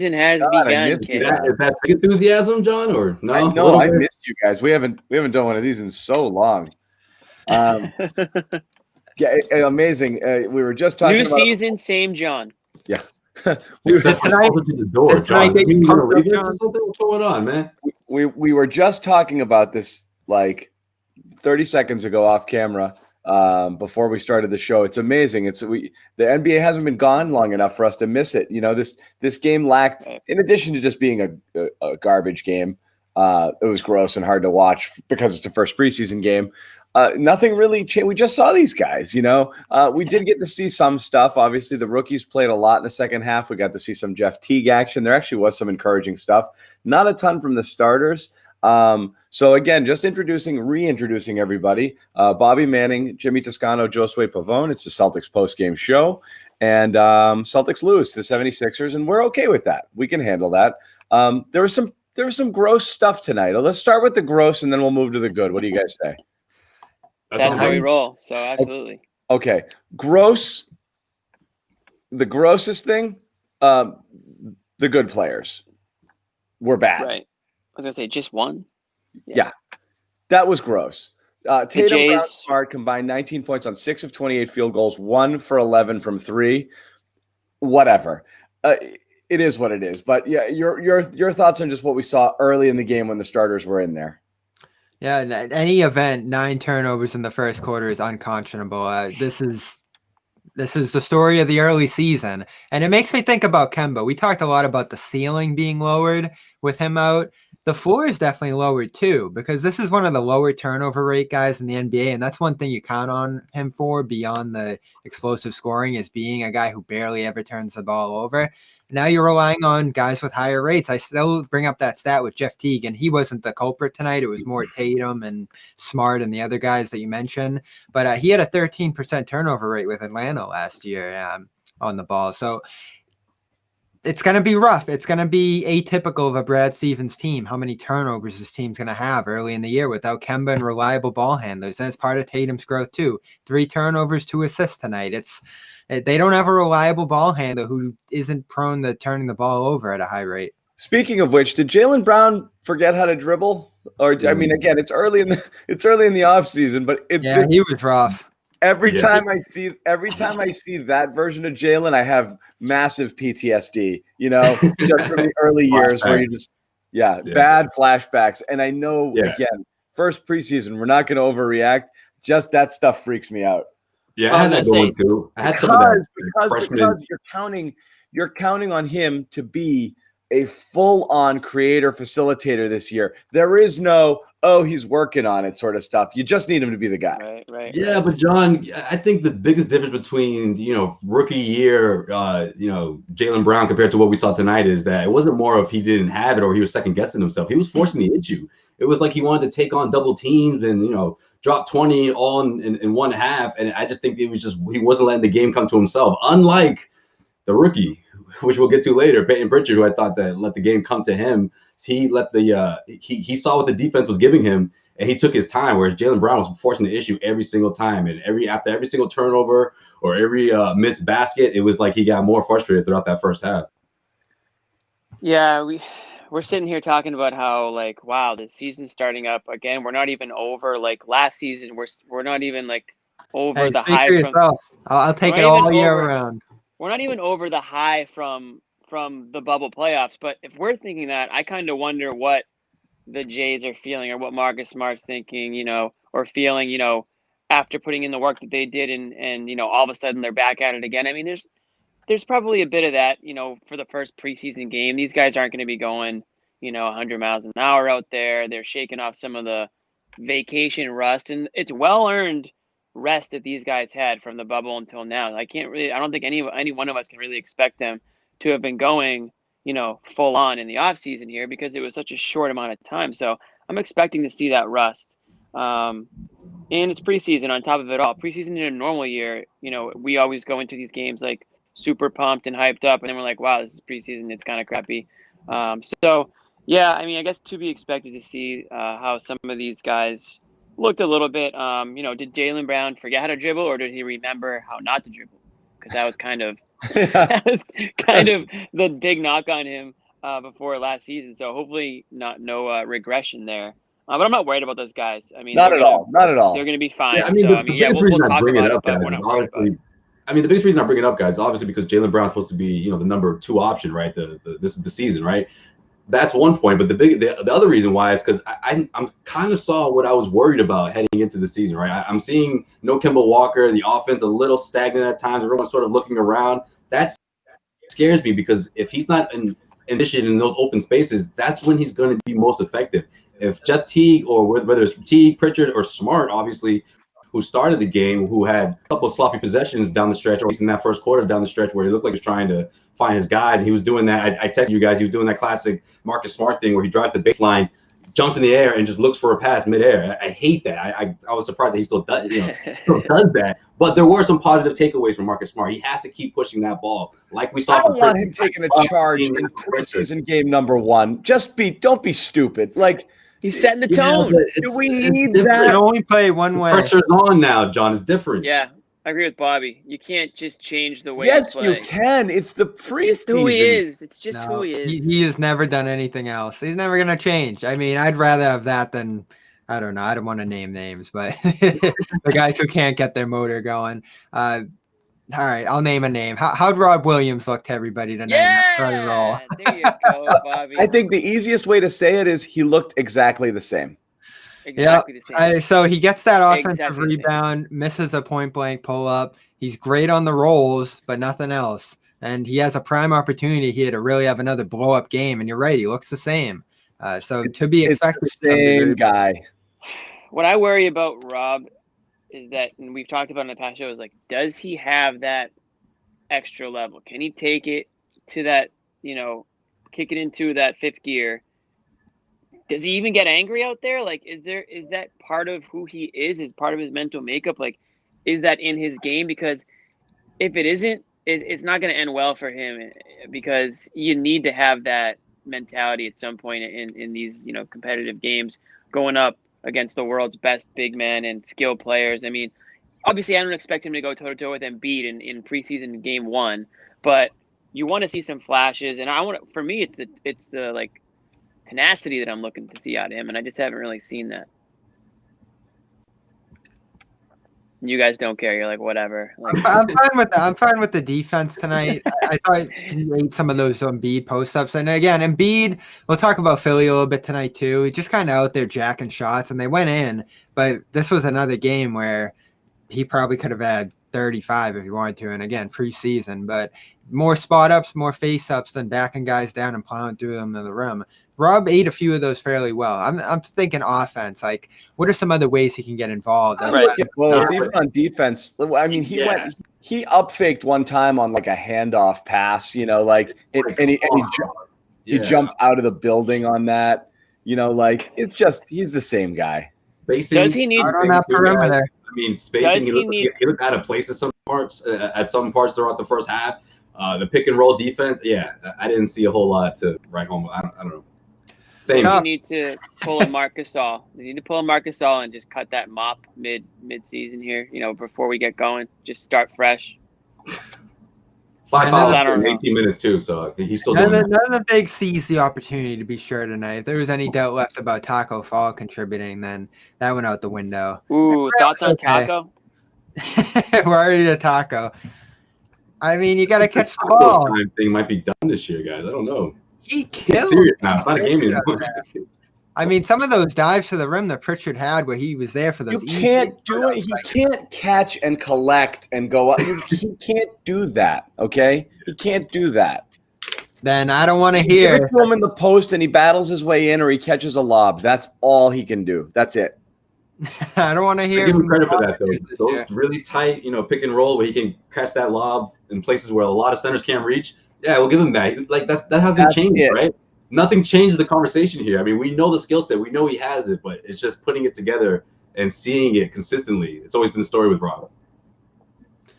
has God, I begun, missed kid. Is that big enthusiasm, John, or no? I A know little I bit? missed you guys. We haven't done one of these in so long. Yeah, amazing. We were just talking New about season, same John. yeah. Except for closer to the door, Did tonight John. Does get that mean you you're gonna pumped up, leave us or John? something? What's going on, man? we were just talking about this like 30 seconds ago off camera before we started the show. It's amazing. The NBA hasn't been gone long enough for us to miss it. You know, this game lacked, in addition to just being a garbage game, it was gross and hard to watch because it's the first preseason game. Nothing really changed. We just saw these guys, you know. We did get to see some stuff. Obviously, the rookies played a lot in the second half. We got to see some Jeff Teague action. There actually was some encouraging stuff. Not a ton from the starters. So again, just reintroducing everybody. Bobby Manning, Jimmy Toscano, Josue Pavone. It's the Celtics post-game show. And Celtics lose to the 76ers, and we're okay with that. We can handle that. There was some gross stuff tonight. Let's start with the gross, and then we'll move to the good. What do you guys say? That's how we roll. So absolutely. Okay. Gross. The grossest thing, the good players were bad. Right. I was gonna say just one. Yeah. That was gross. Tatum, Brown, Jays- Smart combined 19 points on 6 of 28 field goals, 1 for 11 from 3. Whatever. It is what it is. But yeah, your thoughts on just what we saw early in the game when the starters were in there. Yeah, in any event, 9 turnovers in the first quarter is unconscionable. This is the story of the early season, and it makes me think about Kemba. We talked a lot about the ceiling being lowered with him out. The floor is definitely lowered too, because this is one of the lower turnover rate guys in the NBA, and that's one thing you count on him for beyond the explosive scoring is being a guy who barely ever turns the ball over. Now you're relying on guys with higher rates. I still bring up that stat with Jeff Teague, and he wasn't the culprit tonight. It was more Tatum and Smart and the other guys that you mentioned. But he had a 13% turnover rate with Atlanta last year on the ball. So it's going to be rough. It's going to be atypical of a Brad Stevens team, how many turnovers this team's going to have early in the year without Kemba and reliable ball handlers. That's part of Tatum's growth too. 3 turnovers, 2 assists tonight. They don't have a reliable ball handler who isn't prone to turning the ball over at a high rate. Speaking of which, did Jaylen Brown forget how to dribble? Or I mean, again, it's early in the offseason, but he was rough. Every time I see that version of Jaylen, I have massive PTSD, you know, just from the early years where you just, bad flashbacks. And I know, again, first preseason, we're not going to overreact. Just that stuff freaks me out. Yeah, I had that going too. I had some of that because you're counting on him to be a full-on creator facilitator this year. There is no, he's working on it sort of stuff. You just need him to be the guy. Right. Yeah, but John, I think the biggest difference between, rookie year, Jaylen Brown compared to what we saw tonight is that it wasn't more of he didn't have it or he was second guessing himself. He was forcing the issue. It was like he wanted to take on double teams and, drop 20 all in one half. And I just think it was he wasn't letting the game come to himself. Unlike the rookie, which we'll get to later, Peyton Pritchard, who I thought that let the game come to him. He let he saw what the defense was giving him, and he took his time. Whereas Jaylen Brown was forcing the issue every single time, and after every single turnover or every missed basket, it was like he got more frustrated throughout that first half. Yeah, we're sitting here talking about how wow, this season's starting up again. We're not even over last season. We're not even over the high from. I'll take it all year round. We're not even over the high from the bubble playoffs. But if we're thinking that, I kind of wonder what the Jays are feeling or what Marcus Smart's thinking, or feeling, after putting in the work that they did and all of a sudden they're back at it again. I mean, there's probably a bit of that, for the first preseason game. These guys aren't going to be going, 100 miles an hour out there. They're shaking off some of the vacation rust, and it's well-earned rest that these guys had from the bubble until now. I don't think any one of us can really expect them to have been going, full on in the off season here because it was such a short amount of time. So I'm expecting to see that rust. And it's preseason on top of it all. Preseason in a normal year, we always go into these games super pumped and hyped up, and then we're like, wow, this is preseason. It's kind of crappy. So yeah, I mean, I guess to be expected to see how some of these guys looked a little bit. Did Jaylen Brown forget how to dribble, or did he remember how not to dribble? Because that was kind of That was kind of the big knock on him before last season. So hopefully no regression there. But I'm not worried about those guys. I mean, Not at all. Not at all. They're going to be fine. Yeah, I mean, so the biggest we'll reason I talk bring it about up, it, but guys, we're is not worried about it. I mean, the biggest reason I bring it up, guys, obviously because Jaylen Brown's supposed to be, the number 2 option, right? This is the season, right? That's one point, but the other reason why is because I'm kind of saw what I was worried about heading into the season, right? I'm seeing no Kemba Walker, the offense a little stagnant at times. Everyone's sort of looking around. That scares me because if he's not in those open spaces, that's when he's going to be most effective. If just Teague, or whether it's Teague, Pritchard, or Smart, obviously, who started the game, who had a couple of sloppy possessions down the stretch, or at least in that first quarter down the stretch, where he looked like he was trying to find his guys. He was doing that. I texted you guys. He was doing that classic Marcus Smart thing where he drives the baseline, jumps in the air, and just looks for a pass midair. I hate that. I was surprised that he still does, still does that. But there were some positive takeaways from Marcus Smart. He has to keep pushing that ball, like we saw. I don't want him taking a charge in preseason game number 1. Don't be stupid. Like, he's setting the tone. Do we need You that? can only play one way. Pressure's on now, John. It's different. Yeah, I agree with Bobby. You can't just change the way Yes, you play. you can. It's the It's preseason. just who he is. It's just No, who he is. He has never done anything else. He's never going to change. I mean, I'd rather have that than, I don't know. I don't want to name names, but the guys who can't get their motor going. All right, I'll name a name. How'd Rob Williams look to everybody tonight? Yeah, there you go, Bobby. I think the easiest way to say it is he looked exactly the same. Exactly the same. So he gets that offensive Exactly the same. rebound, misses a point-blank pull-up. He's great on the rolls, but nothing else. And he has a prime opportunity here to really have another blow-up game. And you're right, he looks the same. So to be expected. It's the same guy. What I worry about Rob is that, and we've talked about in the past shows, like, does he have that extra level? Can he take it to that, kick it into that 5th gear? Does he even get angry out there? Like, is that part of who he is part of his mental makeup? Like, is that in his game? Because if it isn't, it's not going to end well for him, because you need to have that mentality at some point in these, competitive games, going up against the world's best big men and skilled players. I mean, obviously I don't expect him to go toe-to-toe with Embiid in preseason game 1, but you want to see some flashes. And for me, it's the like tenacity that I'm looking to see out of him, and I just haven't really seen that. You guys don't care. You're like, whatever. Like, I'm fine with that. I'm fine with the defense tonight. I thought he ate some of those Embiid post-ups. And again, Embiid, we'll talk about Philly a little bit tonight too. He just kind of out there jacking shots, and they went in. But this was another game where he probably could have had 35 if he wanted to. And again, preseason, but more spot ups, more face ups than backing guys down and plowing through them to the rim. Rob ate a few of those fairly well. I'm thinking offense. Like, what are some other ways he can get involved? Right. Well, even on defense, I mean, he up faked one time on like a handoff pass, he jumped out of the building on that. It's just, he's the same guy. Spacing. Does he need on that perimeter? I mean, spacing. He looked out of place at some parts throughout the first half. The pick and roll defense. Yeah, I didn't see a whole lot to write home. I don't know. Same. You need to pull a Marc Gasol. You need to pull a Marc Gasol and just cut that mop mid-season here. Before we get going, just start fresh. 5 fouls in 18 minutes too, so he's still doing that. None of the big sees the opportunity to be sure tonight. If there was any doubt left about Taco Fall contributing, then that went out the window. Ooh, thoughts on Taco? We're already to Taco. I mean, you got to catch the ball. Time thing might be done this year, guys. I don't know. He killed. It's serious now. It's not a game anymore. I mean, some of those dives to the rim that Pritchard had, where he was there for those. You can't do it. He can't catch and collect and go up. He can't do that. Okay, he can't do that. Then I don't want to Give hear. it to him in the post, and he battles his way in, or he catches a lob. That's all he can do. That's it. I don't want to hear. I give him credit for that, though. Those really tight, pick and roll where he can catch that lob in places where a lot of centers can't reach. Yeah, we'll give him that. Like that hasn't changed, right? Nothing changes the conversation here. I mean, we know the skill set, we know he has it, but it's just putting it together and seeing it consistently. It's always been the story with Rob.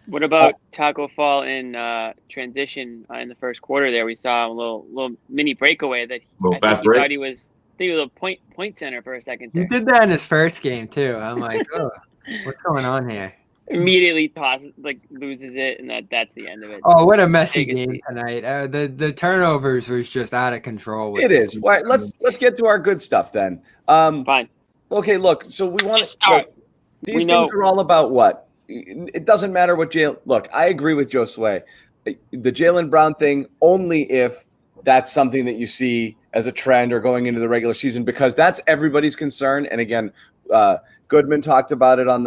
What about Taco Fall in transition in the first quarter? There we saw a little mini breakaway that thought he was a point center for a second there. He did that in his first game too. I'm like, oh, what's going on here? immediately loses it, and that's the end of it. Oh, what a messy Biggest game tonight. The turnovers was just out of control. It is. All right, let's get to our good stuff then. Fine. Okay, look. So we want Just start. These things are all about what? It doesn't matter what Jalen. Look, I agree with Josue. The Jalen Brown thing only if that's something that you see as a trend or going into the regular season, because that's everybody's concern. And again, Goodman talked about it on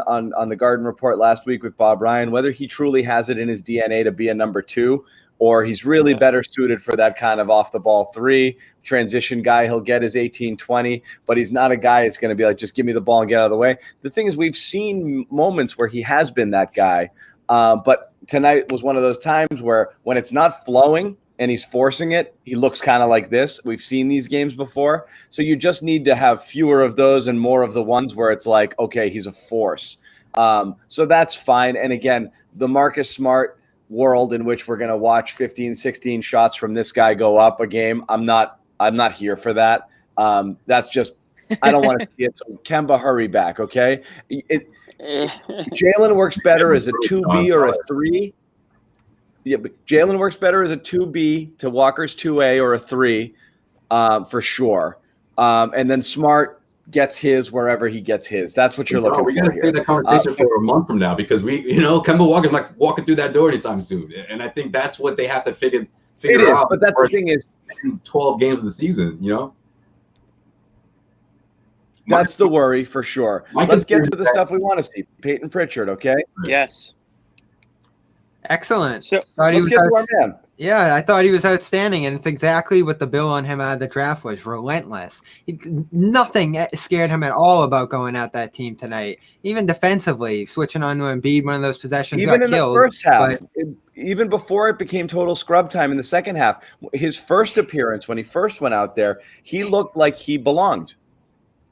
the Garden Report last week with Bob Ryan, whether he truly has it in his DNA to be a number 2, or he's really better suited for that kind of off-the-ball 3 transition guy. He'll get his 18-20, but he's not a guy that's going to be like, just give me the ball and get out of the way. The thing is, we've seen moments where he has been that guy, but tonight was one of those times where when it's not flowing and he's forcing it, he looks kind of like this. We've seen these games before. So you just need to have fewer of those and more of the ones where it's like, okay, he's a force. So that's fine. And again, the Marcus Smart world in which we're going to watch 15, 16 shots from this guy go up a game, I'm not here for that. That's just, I don't want to see it. So Kemba, hurry back, okay? Jalen works better as a 2B or a 3. Yeah, but Jalen works better as a 2B to Walker's 2A or a 3, for sure. And then Smart gets his wherever he gets his. That's what you're looking for here. We're going to stay that conversation for a month from now, because Kemba Walker's not walking through that door anytime soon. And I think that's what they have to figure out. But that's the thing is, 12 games of the season, That's the worry for sure. Let's get to the stuff we want to see. Peyton Pritchard, okay? Yes. Excellent. So let's get to our man. Yeah, I thought he was outstanding, and it's exactly what the bill on him out of the draft was, relentless. Nothing scared him at all about going at that team tonight. Even defensively, switching on to Embiid, one of those possessions even got in killed, the first half, even before it became total scrub time in the second half, his first appearance when he first went out there, he looked like he belonged.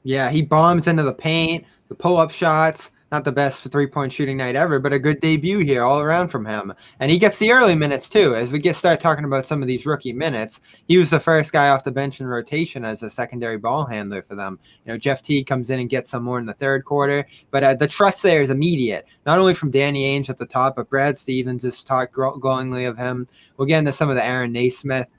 Yeah, he bombs into the paint, the pull-up shots. Not the best three-point shooting night ever, but a good debut here all around from him. And he gets the early minutes, too. As we start talking about some of these rookie minutes, he was the first guy off the bench in rotation as a secondary ball handler for them. Jeff Teague comes in and gets some more in the third quarter. But the trust there is immediate, not only from Danny Ainge at the top, but Brad Stevens has talked glowingly of him. We'll get into some of the Aaron Nesmith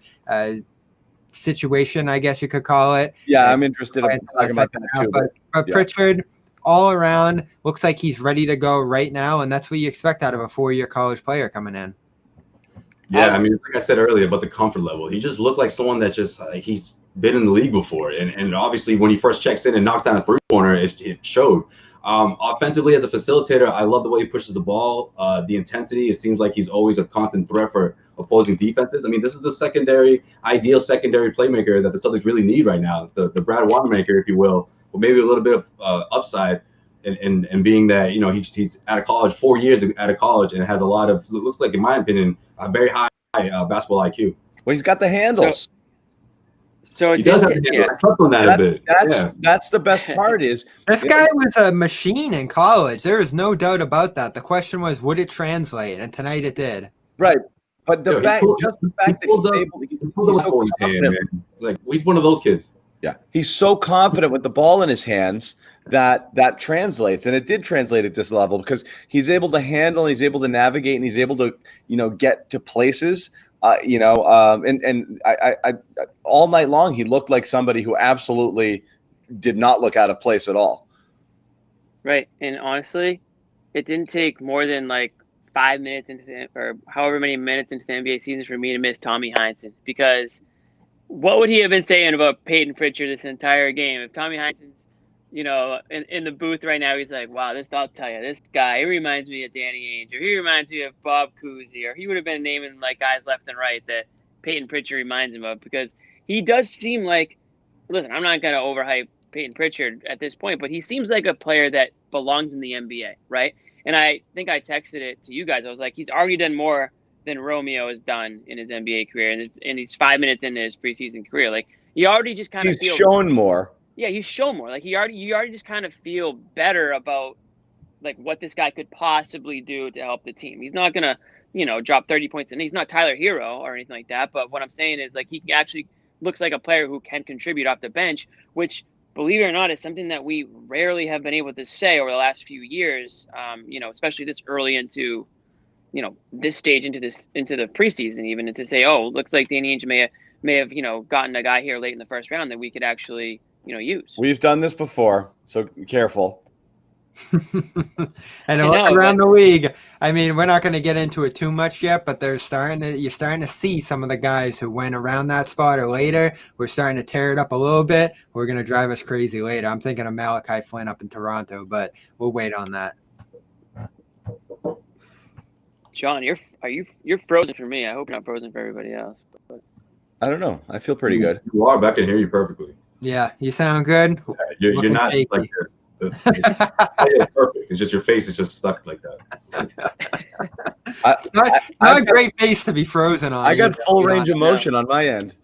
situation, I guess you could call it. Yeah, I'm interested in talking about that, too. But yeah. Pritchard, all around, looks like he's ready to go right now, and that's what you expect out of a 4-year college player coming in. Yeah, I mean, like I said earlier about the comfort level, he just looked like someone that just he's been in the league before, and obviously when he first checks in and knocks down a three-pointer, it showed. Offensively, as a facilitator, I love the way he pushes the ball. The intensity, it seems like he's always a constant threat for opposing defenses. I mean, this is the ideal secondary playmaker that the Celtics really need right now, the Brad Wanamaker, if you will. Well, maybe a little bit of upside, and being that he's out of college, 4 years out of college, and has a lot of, looks like, in my opinion, a very high basketball IQ. Well, he's got the handles. So he does have the handles. I touched on that a bit. That's the best part. Is this guy was a machine in college? There is no doubt about that. The question was, would it translate? And tonight it did. Right. But the fact that he's able to, he's so confident. Like, he's one of those kids. Yeah, he's so confident with the ball in his hands that translates, and it did translate at this level because he's able to handle, he's able to navigate, and he's able to get to places. And I all night long he looked like somebody who absolutely did not look out of place at all. Right, and honestly, it didn't take more than 5 minutes or however many minutes into the NBA season for me to miss Tommy Heinsohn, because what would he have been saying about Peyton Pritchard this entire game? If Tommy Heinsohn's, in the booth right now, he's like, wow, I'll tell you, this guy, he reminds me of Danny Ainge, or he reminds me of Bob Cousy, or he would have been naming guys left and right that Peyton Pritchard reminds him of, because he does seem like, listen, I'm not going to overhype Peyton Pritchard at this point, but he seems like a player that belongs in the NBA, right? And I think I texted it to you guys. I was like, he's already done more than Romeo has done in his NBA career, and he's 5 minutes into his preseason career. You already just kind of he's shown more. Yeah, he's shown more. You already just kind of feel better about what this guy could possibly do to help the team. He's not gonna drop 30 points, and he's not Tyler Hero or anything like that. But what I'm saying is he actually looks like a player who can contribute off the bench, which believe it or not, it's something that we rarely have been able to say over the last few years. Especially this early into, this stage into the preseason, even, and to say, oh, looks like Danny Ainge may have gotten a guy here late in the first round that we could actually use. We've done this before, so careful. And around the league, I mean, we're not going to get into it too much yet, but you're starting to see some of the guys who went around that spot or later. We're starting to tear it up a little bit. We're going to drive us crazy later. I'm thinking of Malachi Flynn up in Toronto, but we'll wait on that. John, you're frozen for me. I hope you're not frozen for everybody else. But I don't know. I feel pretty good. You are. But I can hear you perfectly. Yeah, you sound good. You're not shaky. Like it's perfect. It's just your face is just stuck like that. It's not a great face to be frozen on. I got full range of motion on my end.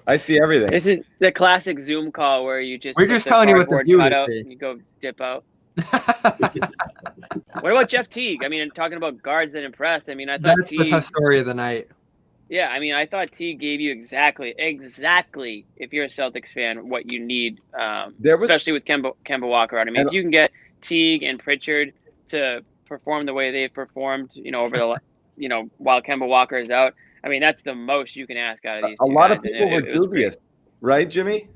I see everything. This is the classic Zoom call where we're just telling you what the viewers see. And you go dip out. What about Jeff Teague? I mean, talking about guards that impressed. I mean, I thought that's the tough story of the night. Yeah, I mean, I thought Teague gave you exactly, if you're a Celtics fan, what you need, especially with Kemba Walker out. I mean, if you can get Teague and Pritchard to perform the way they've performed, over the, while Kemba Walker is out, I mean, that's the most you can ask out of these. A lot of people were dubious, right, Jimmy?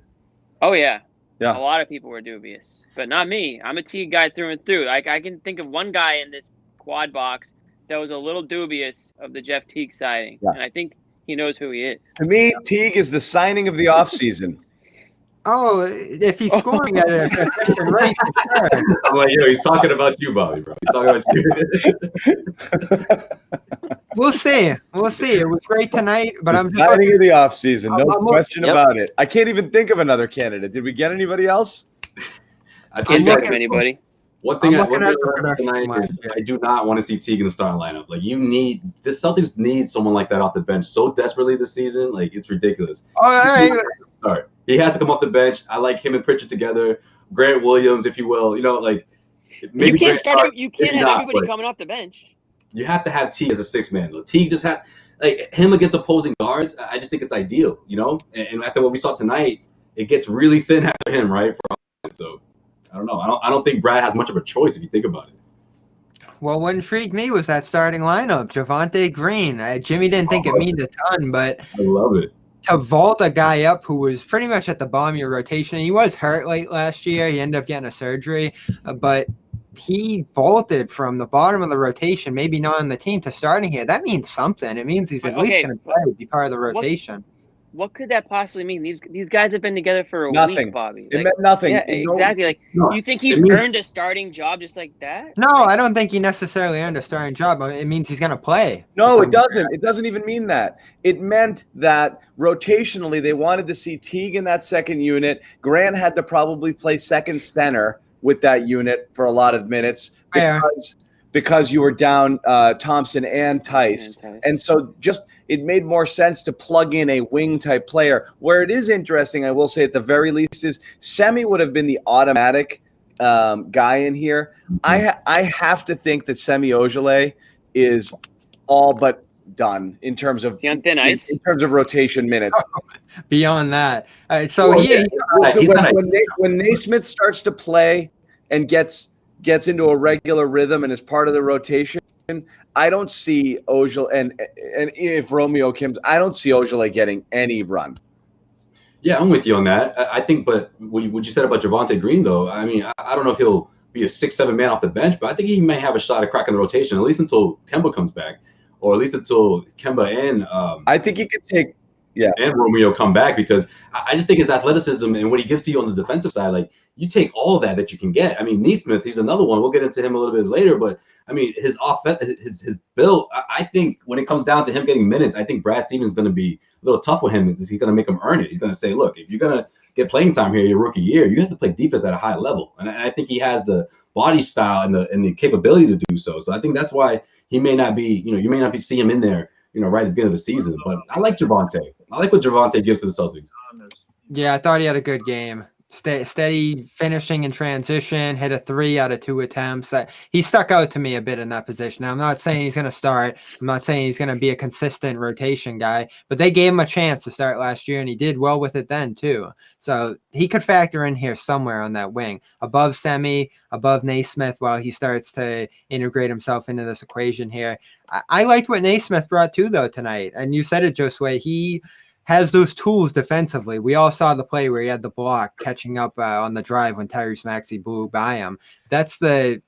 Oh, yeah. Yeah. A lot of people were dubious, but not me. I'm a Teague guy through and through. I can think of one guy in this quad box that was a little dubious of the Jeff Teague signing, and I think he knows who he is. To me, Teague is the signing of the offseason. Oh, if he's scoring at a efficient rate, sure. I'm like, he's talking about you, Bobby, bro. He's talking about you. We'll see. It was great tonight, but I'm just signing of the offseason. No question about it. I can't even think of another candidate. Did we get anybody else? I can't think of anybody. One thing I do not want to see Teague in the starting lineup. Like, the Celtics need someone like that off the bench so desperately this season. Like, it's ridiculous. All right. He has to come off the bench. I like him and Pritchard together. Grant Williams, if you will. Maybe you can't have everybody coming off the bench. You have to have Teague as a sixth man. Teague just had him against opposing guards. I just think it's ideal, And after what we saw tonight, it gets really thin after him, right? So. I don't know. I don't think Brad has much of a choice if you think about it. Well, what intrigued me was that starting lineup, Javonte Green. Jimmy didn't think it meant a ton, but I love it. To vault a guy up who was pretty much at the bottom of your rotation. He was hurt late last year. He ended up getting a surgery, but he vaulted from the bottom of the rotation, maybe not on the team, to starting here. That means something. It means he's at least going to play, be part of the rotation. What could that possibly mean? These guys have been together for a week, Bobby. It meant nothing. Yeah, exactly. You think he's earned a starting job just like that? No, I don't think he necessarily earned a starting job. It means he's going to play. No, it doesn't. It doesn't even mean that. It meant that rotationally they wanted to see Teague in that second unit. Grant had to probably play second center with that unit for a lot of minutes because you were down Thompson and Tice. And so it made more sense to plug in a wing type player. Where it is interesting, I will say at the very least, is Semi would have been the automatic guy in here. I have to think that Semi Ojeleye is all but done in terms of on thin ice? In terms of rotation minutes. Beyond that, when Nesmith starts to play and gets into a regular rhythm and is part of the rotation, I don't see Ojeleye and if Romeo Kim's, I don't see Ojeleye getting any run. Yeah, I'm with you on that. I think, but what you said about Javonte Green, though, I mean, I don't know if he'll be a 6-7 man off the bench, but I think he may have a shot at cracking the rotation, at least until Kemba comes back, or at least until Kemba and I think he could take and Romeo come back, because I just think his athleticism and what he gives to you on the defensive side, like, you take all of that you can get. I mean, Nesmith, he's another one. We'll get into him a little bit later, but I mean, his offense, his build. I think when it comes down to him getting minutes, I think Brad Stevens is going to be a little tough with him because he's going to make him earn it. He's going to say, look, if you're going to get playing time here your rookie year, you have to play defense at a high level, and I think he has the body style and the capability to do so. So I think that's why he may not be, you may not see him in there, right at the beginning of the season. But I like Javonte. I like what Javonte gives to the Celtics. Yeah, I thought he had a good game. steady finishing in transition, hit a 3 out of 2 attempts. He stuck out to me a bit in that position. Now, I'm not saying he's going to start. I'm not saying he's going to be a consistent rotation guy, but they gave him a chance to start last year, and he did well with it then too. So he could factor in here somewhere on that wing, above Semi, above Nesmith, while he starts to integrate himself into this equation here. I liked what Nesmith brought too, though, tonight. And you said it, Josue. He has those tools defensively. We all saw the play where he had the block catching up on the drive when Tyrese Maxey blew by him. That's the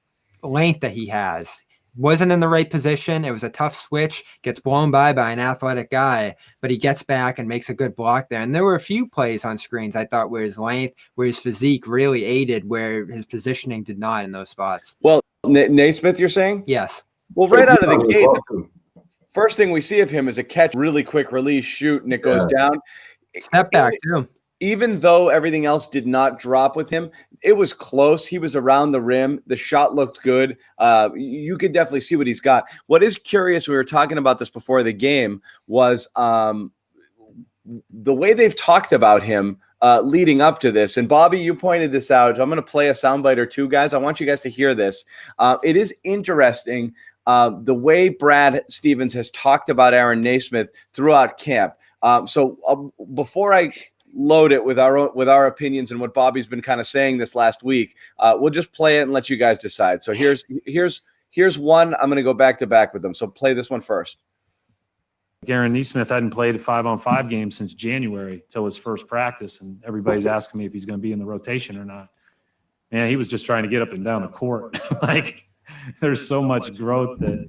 length that he has. Wasn't in the right position. It was a tough switch, gets blown by an athletic guy, but he gets back and makes a good block there. And there were a few plays on screens I thought where his length, where his physique really aided, where his positioning did not in those spots. Well, Nesmith, you're saying? Yes. Well, right out of the gate, first thing we see of him is a catch, really quick release, shoot, and it goes down. Step back, too. Even though everything else did not drop with him, it was close. He was around the rim. The shot looked good. You could definitely see what he's got. What is curious, we were talking about this before the game, was the way they've talked about him leading up to this. And Bobby, you pointed this out. I'm going to play a soundbite or two, guys. I want you guys to hear this. It is interesting the way Brad Stevens has talked about Aaron Nesmith throughout camp. So before I load it with our opinions and what Bobby's been kind of saying this last week, we'll just play it and let you guys decide. So here's one. I'm going to go back to back with them. So play this one first. Aaron Nesmith hadn't played a 5-on-5 game since January till his first practice, and everybody's asking me if he's going to be in the rotation or not. Man, he was just trying to get up and down the court. Like, there's so much growth that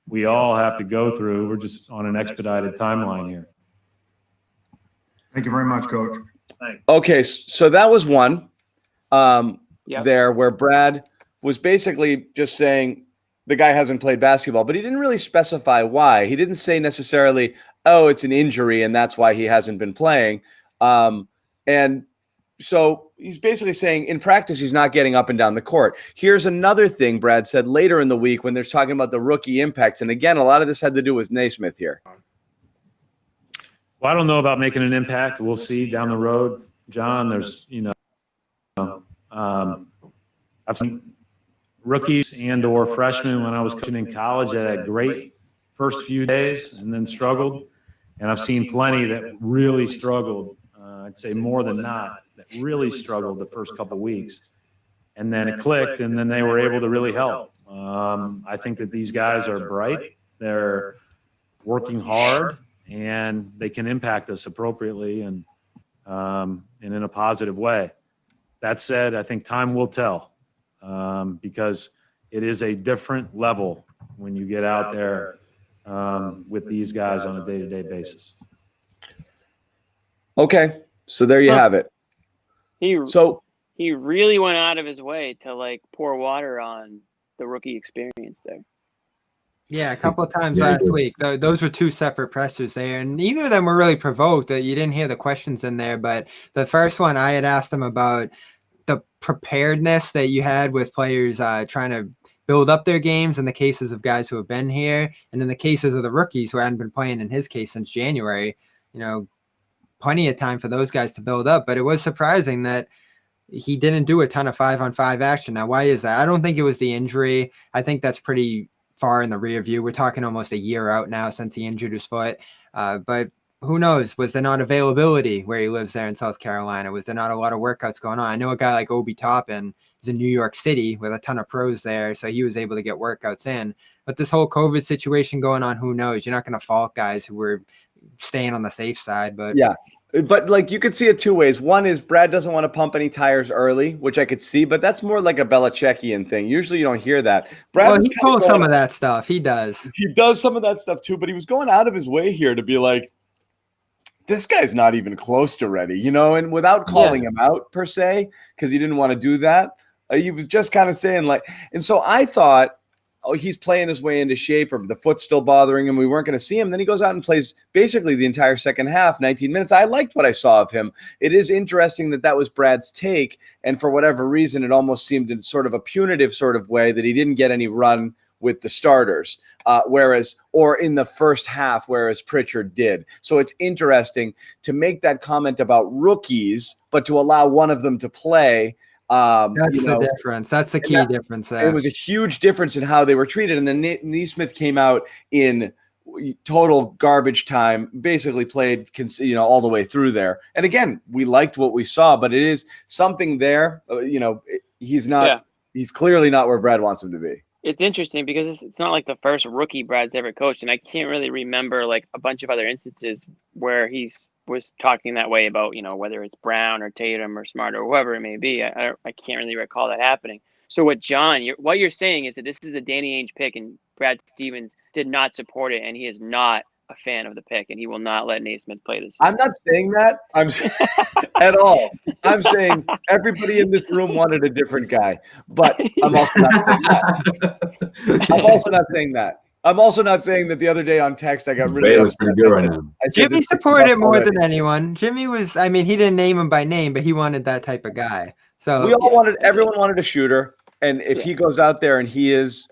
we all have to go through. We're just on an expedited timeline here. Thank you very much, Coach. Okay, so that was one Yep. there where Brad was basically just saying the guy hasn't played basketball, but he didn't really specify why. He didn't say necessarily, oh, it's an injury and that's why he hasn't been playing. And so he's basically saying in practice he's not getting up and down the court. Here's another thing Brad said later in the week when they're talking about the rookie impacts. And again, a lot of this had to do with Nesmith here. Well, I don't know about making an impact. We'll see down the road, John. There's, I've seen rookies and or freshmen when I was coaching in college that had great first few days and then struggled. And I've seen plenty that really struggled. I'd say more than not, that really struggled the first couple of weeks. And then it clicked, and then they were able to really help. I think that these guys are bright. They're working hard, and they can impact us appropriately and in a positive way. That said, I think time will tell because it is a different level when you get out there with these guys on a day-to-day basis. Okay, so there you have it. He really went out of his way to like pour water on the rookie experience there. Yeah, a couple of times last week. Those were two separate pressers there, and neither of them were really provoked. You didn't hear the questions in there, but the first one I had asked him about the preparedness that you had with players trying to build up their games in the cases of guys who have been here, and in the cases of the rookies who hadn't been playing in his case since January. Plenty of time for those guys to build up, but it was surprising that he didn't do a ton of 5-on-5 action. Now, why is that? I don't think it was the injury. I think that's pretty far in the rear view. We're talking almost a year out now since he injured his foot. But who knows? Was there not availability where he lives there in South Carolina? Was there not a lot of workouts going on? I know a guy like Obi Toppin is in New York City with a ton of pros there, so he was able to get workouts in. But this whole COVID situation going on, who knows? You're not going to fault guys who were staying on the safe side. But yeah. But like you could see it two ways. One is Brad doesn't want to pump any tires early, which I could see, but that's more like a Belichickian thing. Usually you don't hear that. Brad he pulls some of that stuff. He does. He does some of that stuff too, but he was going out of his way here to be like, this guy's not even close to ready, and without calling him out per se, because he didn't want to do that. He was just kind of saying like, and so I thought, oh, he's playing his way into shape or the foot's still bothering him. We weren't going to see him. Then he goes out and plays basically the entire second half, 19 minutes. I liked what I saw of him. It is interesting that was Brad's take. And for whatever reason, it almost seemed in sort of a punitive sort of way that he didn't get any run with the starters, or in the first half, whereas Pritchard did. So it's interesting to make that comment about rookies, but to allow one of them to play. That's the difference. That's the key difference there. It was a huge difference in how they were treated. And then Nesmith came out in total garbage time, basically played, all the way through there. And again, we liked what we saw, but it is something there. He's clearly not where Brad wants him to be. It's interesting because it's not like the first rookie Brad's ever coached, and I can't really remember like a bunch of other instances where was talking that way about, whether it's Brown or Tatum or Smart or whoever it may be. I can't really recall that happening. So what you're saying is that this is a Danny Ainge pick, and Brad Stevens did not support it, and he is not a fan of the pick, and he will not let Nesmith play this year. I'm not saying that. At all. I'm saying everybody in this room wanted a different guy, but I'm also not saying that. I'm also not saying that the other day on text I got really upset. Jimmy supported it more than anyone. Jimmy was, he didn't name him by name, but he wanted that type of guy. So everyone wanted a shooter, and if he goes out there and he is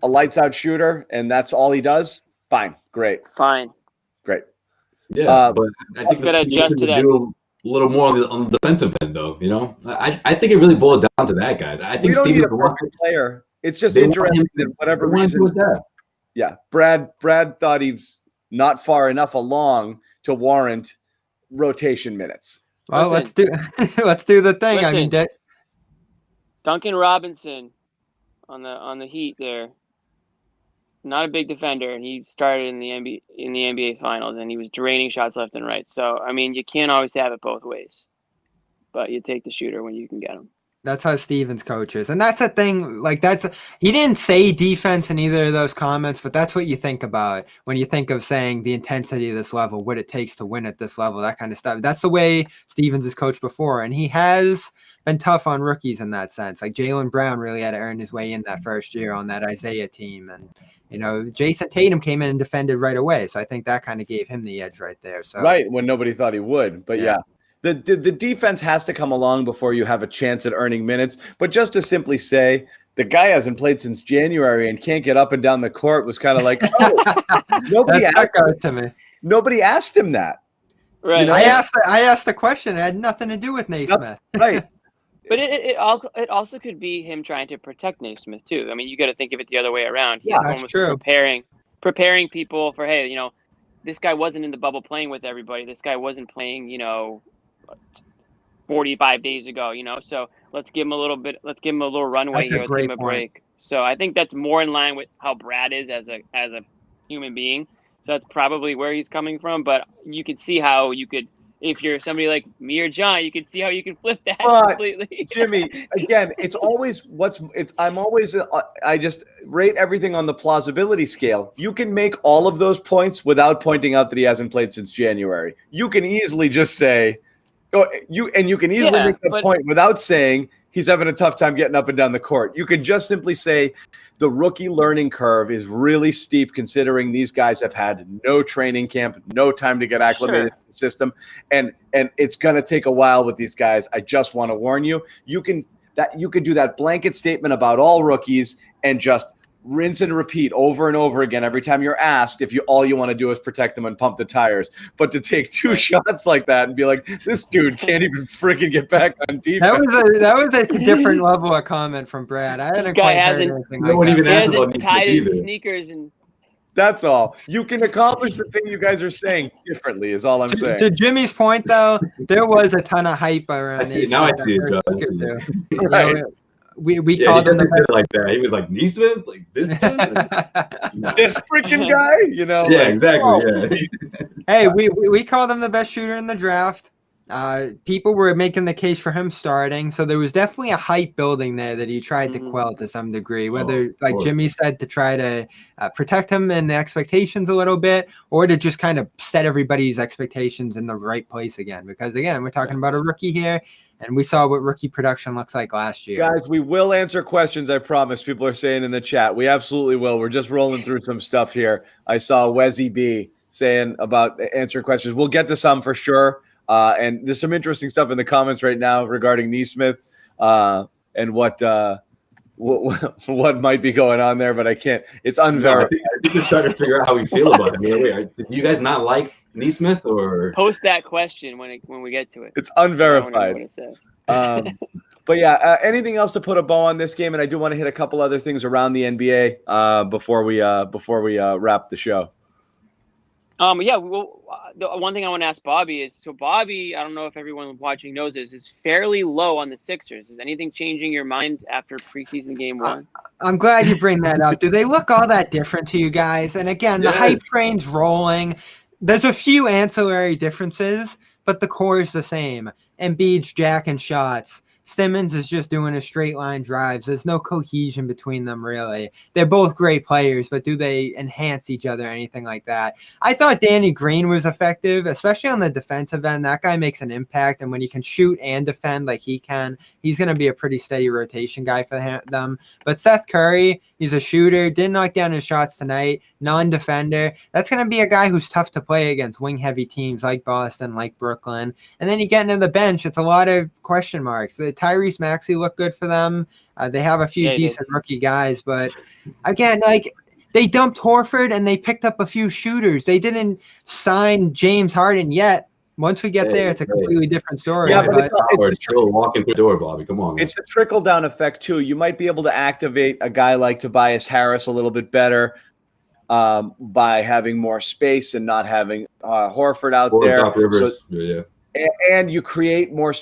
a lights out shooter and that's all he does, fine, great. Great. Yeah, but I think that's adjust to that. Do a little more on the defensive end, though. I think it really boiled down to that, guys. I think we don't need a perfect player. It's just interesting that whatever reason. Yeah, Brad thought he's not far enough along to warrant rotation minutes. Well, let's do the thing. Duncan Robinson on the Heat there. Not a big defender, and he started in the NBA Finals, and he was draining shots left and right. So, you can't always have it both ways, but you take the shooter when you can get him. That's how Stevens coaches, and that's the thing. He didn't say defense in either of those comments, but that's what you think about when you think of saying the intensity of this level, what it takes to win at this level, that kind of stuff. That's the way Stevens has coached before, and he has been tough on rookies in that sense. Like Jaylen Brown really had to earn his way in that first year on that Isaiah team, and Jason Tatum came in and defended right away, so I think that kind of gave him the edge right there. So right when nobody thought he would, but yeah. The defense has to come along before you have a chance at earning minutes. But just to simply say the guy hasn't played since January and can't get up and down the court was kind of like, nobody asked him that. Right. I asked the question. It had nothing to do with Nesmith. Right. But it also could be him trying to protect Nesmith too. You got to think of it the other way around. He's almost preparing people for, hey, this guy wasn't in the bubble playing with everybody. This guy wasn't playing, 45 days ago, so let's give him a little runway here. Let's give him a break. So I think that's more in line with how Brad is as a human being. So that's probably where he's coming from. But you could see how if you're somebody like me or John, you can see how you can flip that completely. Jimmy, again, I just rate everything on the plausibility scale. You can make all of those points without pointing out that he hasn't played since January. You can easily just say, you can easily make that point without saying he's having a tough time getting up and down the court. You could just simply say the rookie learning curve is really steep considering these guys have had no training camp, no time to get acclimated to the system. And it's going to take a while with these guys. I just want to warn you. You could do that blanket statement about all rookies and just rinse and repeat over and over again every time you're asked if all you want to do is protect them and pump the tires. But to take two shots like that and be like, this dude can't even freaking get back on defense. That was a different level of comment from Brad. I hadn't quite heard anything like that. He hasn't tied his sneakers and. That's all. You can accomplish the thing you guys are saying differently is all I'm saying. To Jimmy's point, though, there was a ton of hype around. I see it now. Right. We called him like that. He was like Nesmith, like this this freaking guy, Yeah, exactly. Yeah. Hey, we called him the best shooter in the draft. People were making the case for him starting, so there was definitely a hype building there that he tried to quell to some degree, whether Jimmy said to try to protect him and the expectations a little bit, or to just kind of set everybody's expectations in the right place again, because again, we're talking about a rookie here, and we saw what rookie production looks like last year. Guys, we will answer questions, I promise. People are saying in the chat. We absolutely will. We're just rolling through some stuff here. I saw Wezzy B saying about answering questions. We'll get to some for sure. And there's some interesting stuff in the comments right now regarding Nesmith and what what might be going on there, but I can't. It's No, unverified. I think we're trying to figure out how we feel about it. Wait, do you guys not like Nesmith or? Post that question when we get to it. It's I don't even know unverified. what it says. But yeah, anything else to put a bow on this game? And I do want to hit a couple other things around the NBA before we wrap the show. Yeah. Well, the one thing I want to ask Bobby is, so Bobby, I don't know if everyone watching knows this, is fairly low on the Sixers. Is anything changing your mind after preseason game one? I'm glad you bring that up. Do they look all that different to you guys? And again, the hype train's rolling. There's a few ancillary differences, but the core is the same. Embiid's jacking shots. Simmons is just doing a straight line drives. There's no cohesion between them, really. They're both great players, but do they enhance each other or anything like that? I thought Danny Green was effective, especially on the defensive end. That guy makes an impact, and when he can shoot and defend like he can, he's going to be a pretty steady rotation guy for them. But Seth Curry, he's a shooter, didn't knock down his shots tonight, non-defender. That's going to be a guy who's tough to play against wing-heavy teams like Boston, like Brooklyn. And then you get into the bench, it's a lot of question marks. Tyrese Maxey looked good for them. They have a few decent rookie guys, but again, like they dumped Horford and they picked up a few shooters. They didn't sign James Harden yet. Once we get there, it's a completely different story. Yeah, but it's still walking through the door, Bobby. Come on, man. It's a trickle-down effect, too. You might be able to activate a guy like Tobias Harris a little bit better by having more space and not having Horford out there. Doc Rivers. So, and you create more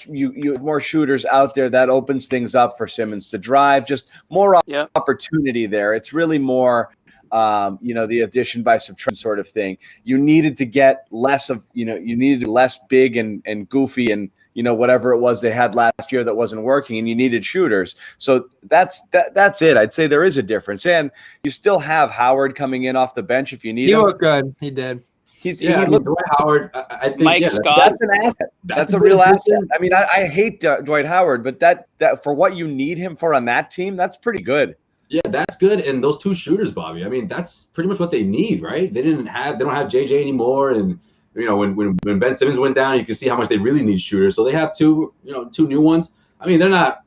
more shooters out there. That opens things up for Simmons to drive. Just more opportunity there. It's really more the addition by subtraction sort of thing. You needed to get less of, you needed less big and goofy and, whatever it was they had last year that wasn't working, and you needed shooters. So that's it. I'd say there is a difference. And you still have Howard coming in off the bench if you need him. He looked good. He did. Dwight Howard, I think Mike Scott. That's an asset. That's a real asset. I mean, I hate Dwight Howard, but that for what you need him for on that team, that's pretty good. Yeah, that's good. And those two shooters, Bobby, I mean, that's pretty much what they need, right? They don't have JJ anymore. And, when Ben Simmons went down, you can see how much they really need shooters. So they have two new ones. I mean, they're not,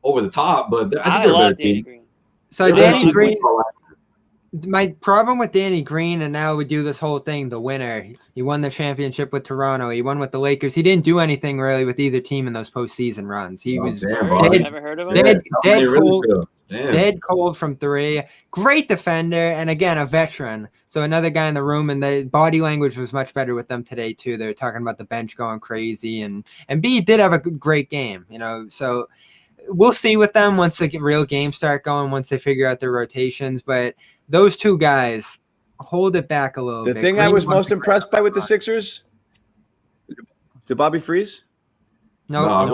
over the top, but I think they're a better team. Green. So Danny Green, my problem with Danny Green, and now we do this whole thing, the winner. He won the championship with Toronto. He won with the Lakers. He didn't do anything really with either team in those postseason runs. He was never heard of him? dead cold from three. Great defender, and again, a veteran. So another guy in the room, and the body language was much better with them today, too. They were talking about the bench going crazy, and B did have a great game, so we'll see with them once the real games start going, once they figure out their rotations. But those two guys hold it back a little bit. The thing I was most impressed by with the Sixers, did Bobby freeze? No, I'm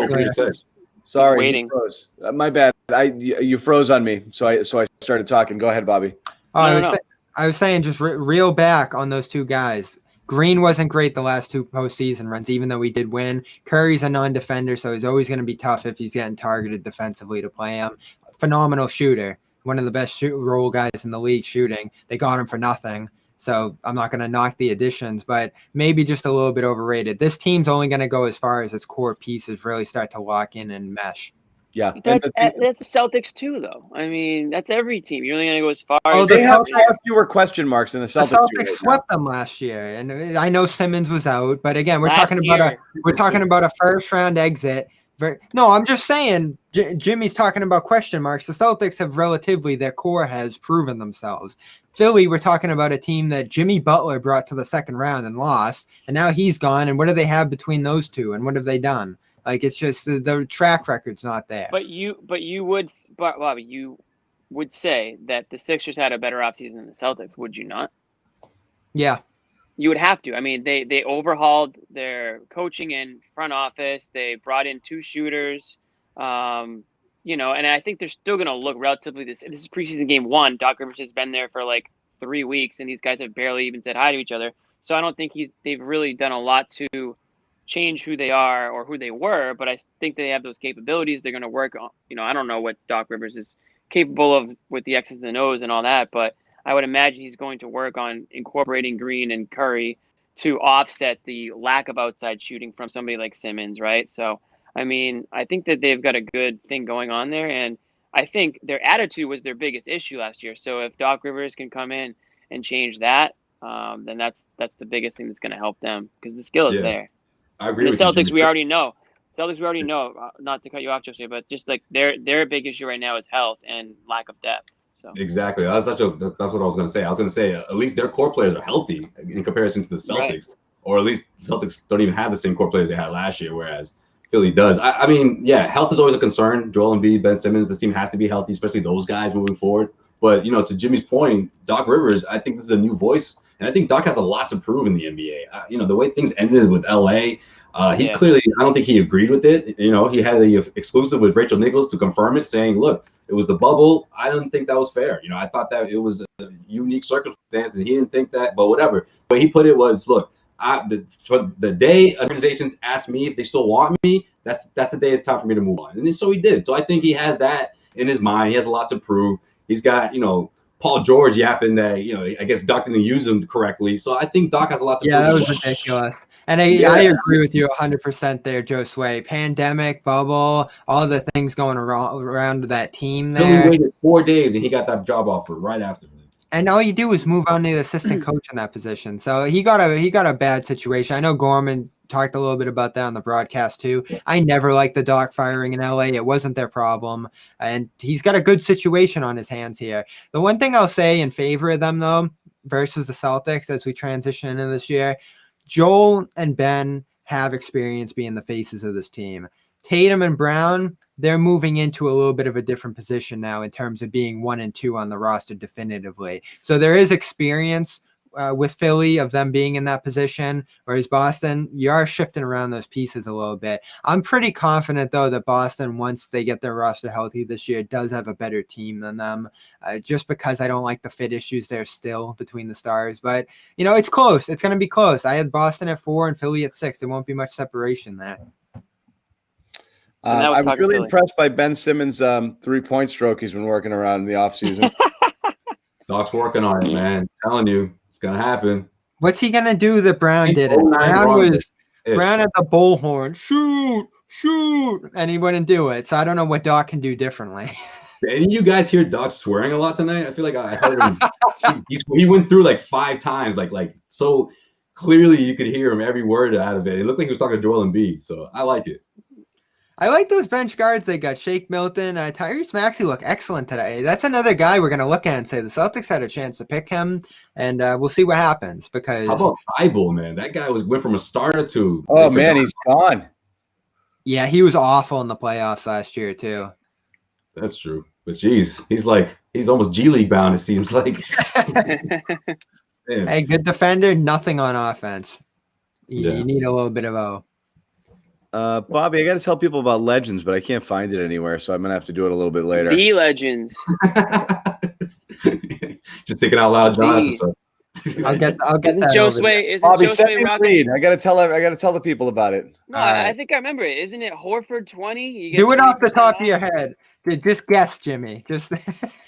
sorry, waiting. Froze. My bad. You froze on me, so I started talking. Go ahead, Bobby. I was saying just reel back on those two guys. Green wasn't great the last two postseason runs, even though we did win. Curry's a non-defender, so he's always going to be tough if he's getting targeted defensively to play him. Phenomenal shooter, one of the best role guys in the league shooting. They got him for nothing, so I'm not going to knock the additions, but maybe just a little bit overrated. This team's only going to go as far as its core pieces really start to lock in and mesh. Yeah, that's the Celtics too, though. I mean, that's every team. You're only going to go as far. Oh, they have far fewer question marks than the Celtics. The Celtics swept them last year, and I know Simmons was out, but again, we're talking about a first round exit. No, I'm just saying. Jimmy's talking about question marks. The Celtics have relatively, their core has proven themselves. Philly, we're talking about a team that Jimmy Butler brought to the second round and lost, and now he's gone. And what do they have between those two? And what have they done? Like, it's just the track record's not there. Bobby, you would say that the Sixers had a better offseason than the Celtics, would you not? Yeah. You would have to. I mean, they overhauled their coaching and front office. They brought in two shooters, and I think they're still going to look relatively this is preseason game one. Doc Rivers has been there for like 3 weeks, and these guys have barely even said hi to each other. So I don't think they've really done a lot to change who they are or who they were, but I think they have those capabilities. They're going to work on, I don't know what Doc Rivers is capable of with the X's and O's and all that, but I would imagine he's going to work on incorporating Green and Curry to offset the lack of outside shooting from somebody like Simmons, right? So, I mean, I think that they've got a good thing going on there, and I think their attitude was their biggest issue last year. So if Doc Rivers can come in and change that, then that's the biggest thing that's going to help them because the skill is there. I agree And with the you, Celtics, Jimmy. we already know. Not to cut you off, Jose, but just like their big issue right now is health and lack of depth. So Exactly. That's what I was going to say. I was going to say at least their core players are healthy in comparison to the Celtics, Right. or at least the Celtics don't even have the same core players they had last year, whereas Philly does. I mean, yeah, health is always a concern. Joel Embiid, Ben Simmons, this team has to be healthy, especially those guys moving forward. But, to Jimmy's point, Doc Rivers, I think this is a new voice, and I think Doc has a lot to prove in the NBA. The way things ended with LA, he clearly, I don't think he agreed with it. He had the exclusive with Rachel Nichols to confirm it, saying, look, it was the bubble. I didn't think that was fair. I thought that it was a unique circumstance, and he didn't think that. But whatever. But he put it was, look, for the day an organization asked me if they still want me, that's the day it's time for me to move on. And then, so he did. So I think he has that in his mind. He has a lot to prove. He's got, Paul George yapping that, I guess Doc didn't use him correctly. So I think Doc has a lot to prove. Yeah, that was ridiculous. And I agree with you 100% there, Josue. Pandemic, bubble, all the things going around that team there. He waited 4 days and he got that job offer right after. And all you do is move on to the assistant coach in that position. So he got a bad situation. I know Gorman talked a little bit about that on the broadcast too. I never liked the Doc firing in LA. It wasn't their problem. And he's got a good situation on his hands here. The one thing I'll say in favor of them though, versus the Celtics as we transition into this year, Joel and Ben have experience being the faces of this team. Tatum and Brown, they're moving into a little bit of a different position now in terms of being 1 and 2 on the roster definitively. So there is experience with Philly of them being in that position, whereas Boston, you are shifting around those pieces a little bit. I'm pretty confident, though, that Boston, once they get their roster healthy this year, does have a better team than them, just because I don't like the fit issues there still between the stars. But, it's close. It's going to be close. I had Boston at 4 and Philly at 6. There won't be much separation there. I was really impressed by Ben Simmons' 3-point stroke he's been working around in the offseason. Doc's working on it, man. I'm telling you, it's going to happen. What's he going to do that Brown did it? Brown had the bullhorn. Shoot. And he wouldn't do it. So I don't know what Doc can do differently. Did any of you guys hear Doc swearing a lot tonight? I feel like I heard him. He went through like 5 times, like so clearly you could hear him every word out of it. It looked like he was talking to Joel Embiid. So I like it. I like those bench guards they got. Shake Milton, Tyrese Maxey look excellent today. That's another guy we're going to look at and say the Celtics had a chance to pick him, and we'll see what happens. Because how about Thibault, man? That guy went from a starter to he's gone. Yeah, he was awful in the playoffs last year too. That's true, but geez, he's almost G League bound. It seems like. Hey, good defender, nothing on offense. You need a little bit of a. Bobby, I got to tell people about Legends, but I can't find it anywhere, so I'm gonna have to do it a little bit later. The Legends. Just thinking out loud, Giannis. I'll get isn't that. Josue, Bobby, send me the read. I gotta tell the people about it. No, I think I remember it. Isn't it Horford 20? Do it off the top of your head. Just guess, Jimmy. Just.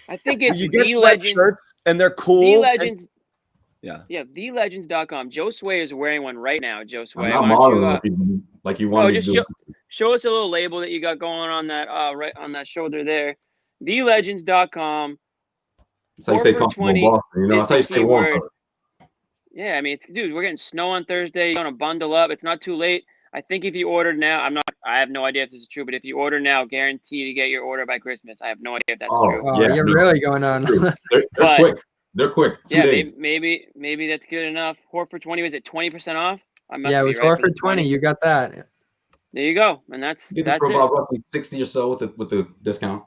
I think it's you get the Legends shirts and they're cool. The Legends. Yeah, thelegends.com. Josue is wearing one right now. Josue, I'm not modeling like you wanted to do. Show us a little label that you got going on that right on that shoulder there. Thelegends.com. That's how you say comfortable Boston. That's how you say warm. Yeah, I mean, dude, we're getting snow on Thursday. You're gonna bundle up. It's not too late. I think if you order now, I have no idea if this is true, but if you order now, guarantee to get your order by Christmas. I have no idea if that's true. Oh, yeah, you're really going on. They're quick. They're quick. 2 days. Maybe that's good enough. Horford 20, was it 20% off? It was Horford 20. You got that. There you go, and that's it. About roughly 60 or so with the discount.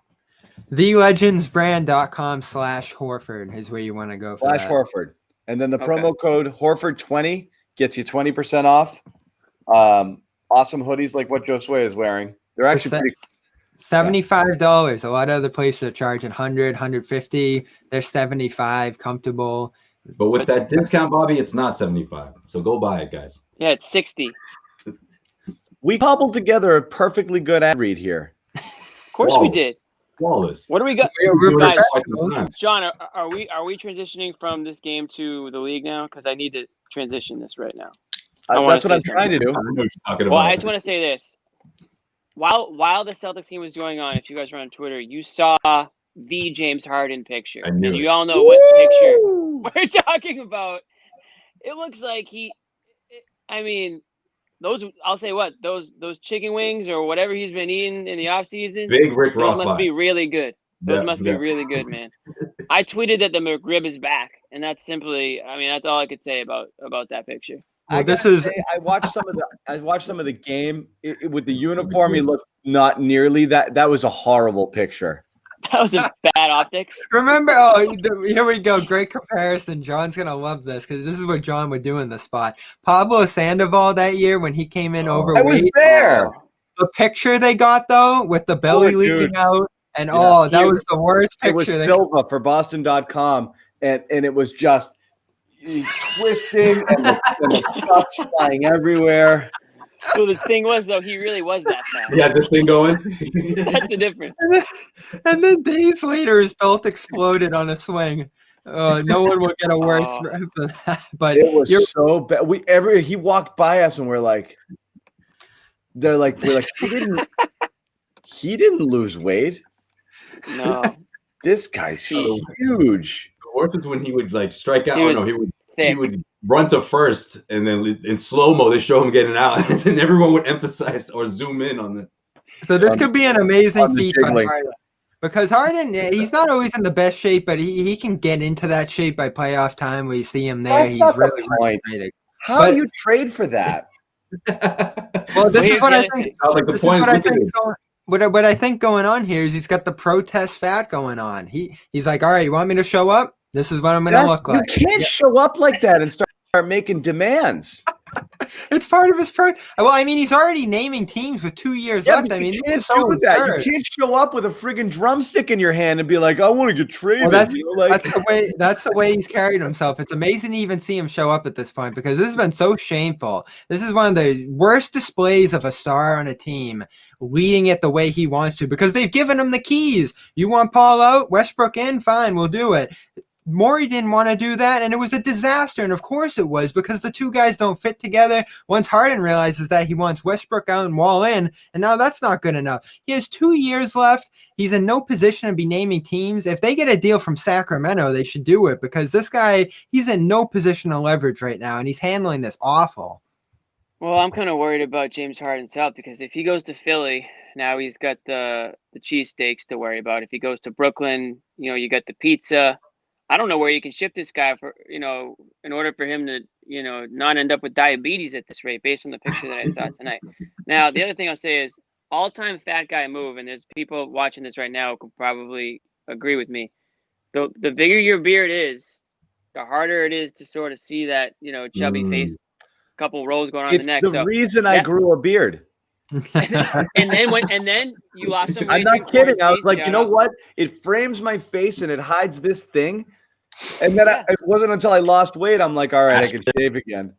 Thelegendsbrand.com/Horford is where you want to go. /Horford, and then the promo code Horford20 gets you 20% off. Awesome hoodies like what Josue is wearing. They're actually pretty. $75. A lot of other places are charging 100, 150. They're 75, comfortable. But with that discount, Bobby, it's not 75. So go buy it, guys. Yeah, it's 60. We cobbled together a perfectly good ad read here. Of course we did. Flawless. What do we got? Guys, John, are we transitioning from this game to the league now? Because I need to transition this right now. That's what I'm trying to do. Well, I just want to say this. while the Celtics game was going on, if you guys were on Twitter, you saw the James Harden picture, I knew and it. you all know what picture we're talking about. It looks like I mean, I'll say what those chicken wings or whatever he's been eating in the off season. Big Rick Those Ross must be vibes. really good. Those Yeah, must be really good, man. I tweeted that the McRib is back, and that's simply, I mean, that's all I could say about that picture. Well, I watched some of the game with the uniform. He looked not nearly that. That was a horrible picture. That was a bad optics. Remember, here we go. Great comparison. John's going to love this because this is what John would do in the spot. Pablo Sandoval that year when he came in overweight. I was there. The picture they got, though, with the belly leaking out. And, that was the worst picture. It was Silva for Boston.com. And it was just twisting and the shots flying everywhere. So the thing was, though, he really was that fast. Yeah, this thing going. That's the difference. And then days later, his belt exploded on a swing. No one will get a worse rep than that. But it was so bad. He walked by us and we're like, he didn't lose weight. No, this guy's so huge. The worst was when he would like strike out. He he would run to first, and then in slow mo they show him getting out, and then everyone would emphasize or zoom in on the. So this could be an amazing feat by Harden. Because Harden, he's not always in the best shape, but he can get into that shape by playoff time. We see him there. He's really motivated. How do you trade for that? Well, this is what I think. Like the point What I think going on here is he's got the protest fat going on. He's like, all right, you want me to show up? This is what I'm going to look like. You can't show up like that and start making demands. It's part of his well, I mean, he's already naming teams with 2 years left. I mean, you can't do that. You can't show up with a friggin' drumstick in your hand and be like, I want to get traded. Well, that's the way he's carried himself. It's amazing to even see him show up at this point because this has been so shameful. This is one of the worst displays of a star on a team leading it the way he wants to because they've given him the keys. You want Paul out, Westbrook in? Fine, we'll do it. Morey didn't want to do that, and it was a disaster. And of course it was because the two guys don't fit together. Once Harden realizes that he wants Westbrook out and Wall in, and now that's not good enough. He has 2 years left. He's in no position to be naming teams. If they get a deal from Sacramento, they should do it because this guy, he's in no position to leverage right now, and he's handling this awful. Well, I'm kind of worried about James Harden's health because if he goes to Philly, now he's got the cheesesteaks to worry about. If he goes to Brooklyn, you got the pizza. I don't know where you can ship this guy for, in order for him to, not end up with diabetes at this rate based on the picture that I saw tonight. Now, the other thing I'll say is all-time fat guy move, and there's people watching this right now who can probably agree with me. The bigger your beard is, the harder it is to sort of see that, chubby face, a couple rolls going on the neck. It's the reason I grew a beard. and then you lost some weight. I'm not kidding. I was like, you know what? It frames my face and it hides this thing. And then it wasn't until I lost weight I'm like, all right, I can shave again.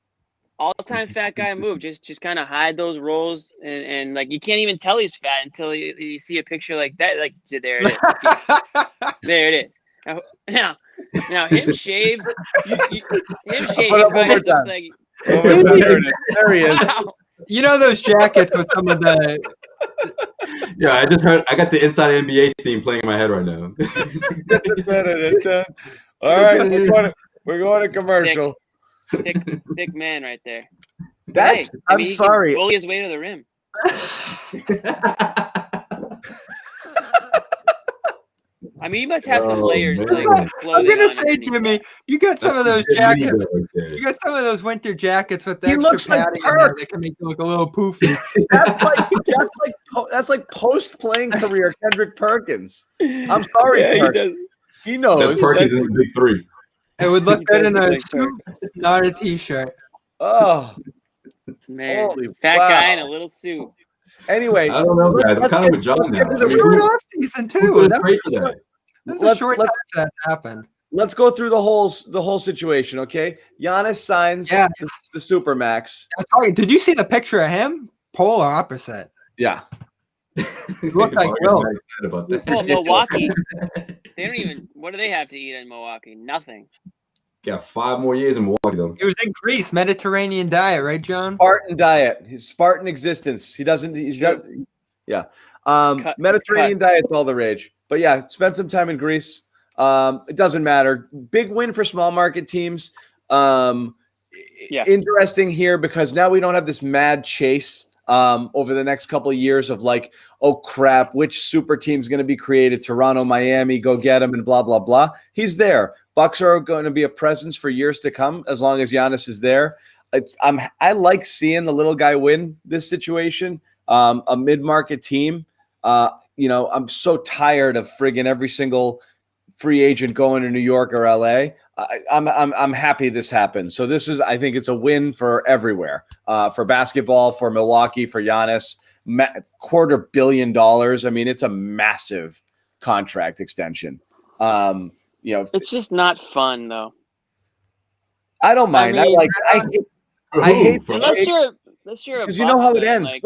All-time fat guy move. Just kind of hide those rolls and like you can't even tell he's fat until you see a picture like that. Like there it is. There it is. Now him shaved. He probably looks like. There he is. Wow. You know those jackets with some of the. Yeah, I just heard. I got the Inside NBA theme playing in my head right now. All right, we're going to commercial. Thick man right there. That's. Hey, I'm sorry. Bully his way to the rim. I mean, you must have some layers. Like, I'm gonna say, Jimmy, you got some of those jackets. You got some of those winter jackets with the extra padding in there that can make you look a little poofy. That's like post-playing career Kendrick Perkins. I'm sorry, Perkins. He knows. That's Perkins in the big three. It would look good in a suit, not a t-shirt. Oh, man, fat guy in a little suit. Anyway, I don't know, guys. I'm kind of with John now. It's a short off season too. That's a short time for that to happen. Let's go through the whole situation, okay? Giannis signs the supermax. Did you see the picture of him? Polar opposite. Yeah. He looked like Will. Well, Milwaukee. They don't even. What do they have to eat in Milwaukee? Nothing. Got 5 more years in Milwaukee though. He was in Greece, Mediterranean diet, right, John? Spartan diet, his Spartan existence. He doesn't. Yeah. cut- Mediterranean diet's all the rage. But yeah, spend some time in Greece. It doesn't matter. Big win for small market teams. Yeah. Interesting here because now we don't have this mad chase over the next couple of years of like, oh crap, which super team's going to be created? Toronto, Miami, go get him, and blah blah blah. He's there. Bucks are going to be a presence for years to come as long as Giannis is there. I like seeing the little guy win this situation. A mid-market team. I'm so tired of friggin' every single free agent going to New York or LA. I'm happy this happened. So I think it's a win for everywhere, for basketball, for Milwaukee, for Giannis. $250 million. I mean, it's a massive contract extension. It's just not fun though. I don't mind. I hate unless you're because you know how it ends. Like,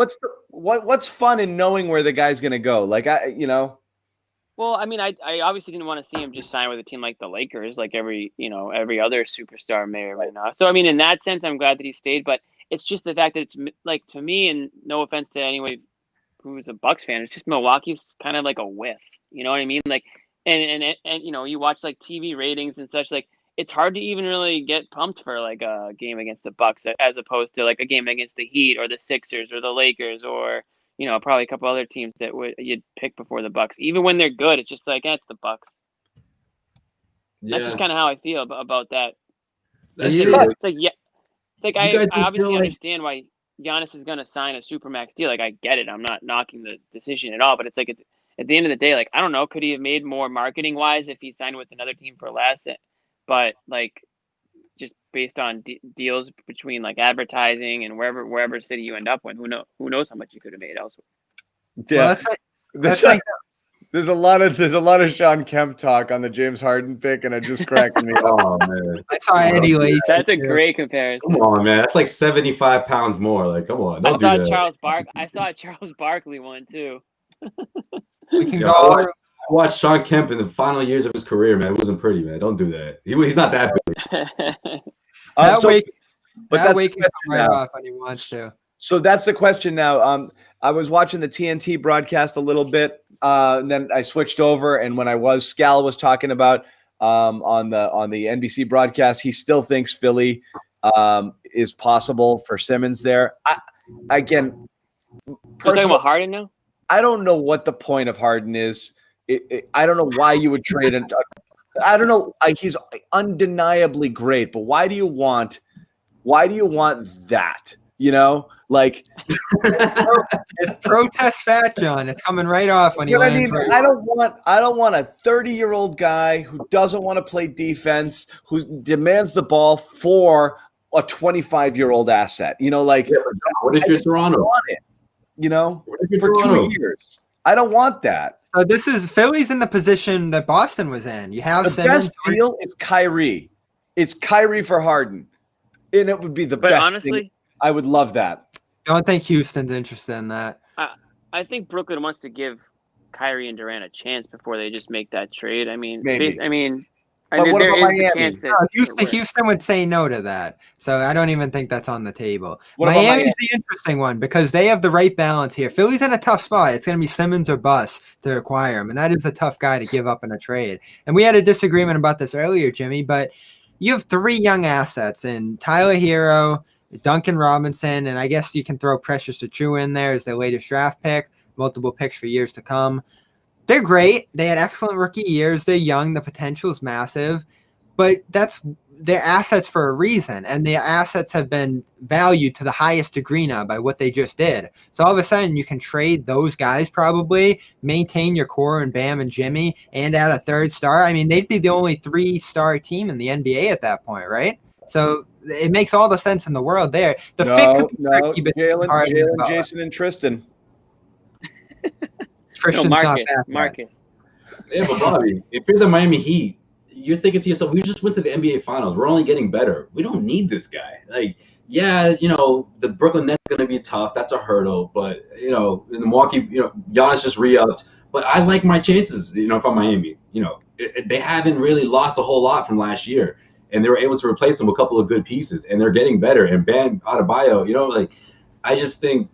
what's fun in knowing where the guy's gonna go? Like Well, I mean, I obviously didn't want to see him just sign with a team like the Lakers, like every other superstar may or may not. So I mean, in that sense, I'm glad that he stayed. But it's just the fact that it's like, to me, and no offense to anyone who's a Bucks fan, it's just Milwaukee's kind of like a whiff. You know what I mean? Like, and you watch like TV ratings and such, like. It's hard to even really get pumped for like a game against the Bucks as opposed to like a game against the Heat or the Sixers or the Lakers or probably a couple other teams that you'd pick before the Bucks. Even when they're good, it's just like it's the Bucks. Yeah. That's just kind of how I feel about that. I obviously understand why Giannis is going to sign a supermax deal. Like I get it. I'm not knocking the decision at all, but it's like at the end of the day, like I don't know, could he have made more marketing wise if he signed with another team for less? But like, just based on deals between like advertising and wherever city you end up with, who knows how much you could have made elsewhere. Yeah, well, there's a lot of Sean Kemp talk on the James Harden pick, and it just cracked me. Oh man, I saw Eddie Lacy. That's a great comparison. Come on, man, that's like 75 pounds more. Like, come on, don't do that. I saw a Charles Barkley one too. We can go. I watched Sean Kemp in the final years of his career, man. It wasn't pretty, man. Don't do that. He's not that big. That's right off when he wants to. So that's the question now. I was watching the TNT broadcast a little bit, and then I switched over. And when Scal was talking about on the NBC broadcast, he still thinks Philly is possible for Simmons there. You're talking about Harden now? I don't know what the point of Harden is. I don't know why you would trade him. I don't know. He's undeniably great, but why do you want that? Like it's protest fat, John. It's coming right off when he lands. I don't want a 30-year-old guy who doesn't want to play defense, who demands the ball for a 25-year-old asset. What if you're Toronto? Want it, for 2 years. I don't want that. So this is Philly's in the position that Boston was in. You have the Simmons. Best deal is Kyrie. It's Kyrie for Harden, and it would be the best. Honestly, thing. I would love that. I don't think Houston's interested in that. I think Brooklyn wants to give Kyrie and Durant a chance before they just make that trade. I mean, maybe. But what about Miami? Houston would say no to that. So I don't even think that's on the table. Miami's the interesting one because they have the right balance here. Philly's in a tough spot. It's going to be Simmons or bust to acquire him, and that is a tough guy to give up in a trade. And we had a disagreement about this earlier, Jimmy, but you have three young assets in Tyler Hero, Duncan Robinson, and I guess you can throw Precious Achiuwa in there as their latest draft pick, multiple picks for years to come. They're great. They had excellent rookie years. They're young. The potential is massive, but they're assets for a reason, and the assets have been valued to the highest degree now by what they just did. So all of a sudden, you can trade those guys probably, maintain your core and Bam and Jimmy, and add a third star. I mean, they'd be the only 3-star team in the NBA at that point, right? So it makes all the sense in the world there. Jalen, Jason, and Tristan. Marcus. Yeah, but Bobby, if you're the Miami Heat, you're thinking to yourself, we just went to the NBA Finals. We're only getting better. We don't need this guy. Like, yeah, the Brooklyn Nets going to be tough. That's a hurdle. But, in the Milwaukee, Giannis just re-upped. But I like my chances, if I'm Miami. They haven't really lost a whole lot from last year. And they were able to replace them with a couple of good pieces. And they're getting better. And Bam Adebayo, I just think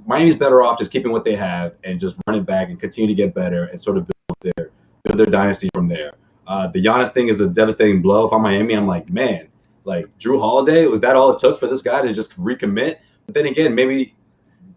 Miami's better off just keeping what they have and just running back and continue to get better and sort of build their dynasty from there. The Giannis thing is a devastating blow. If I'm Miami, I'm like, man, like Drew Holiday, was that all it took for this guy to just recommit? But then again, maybe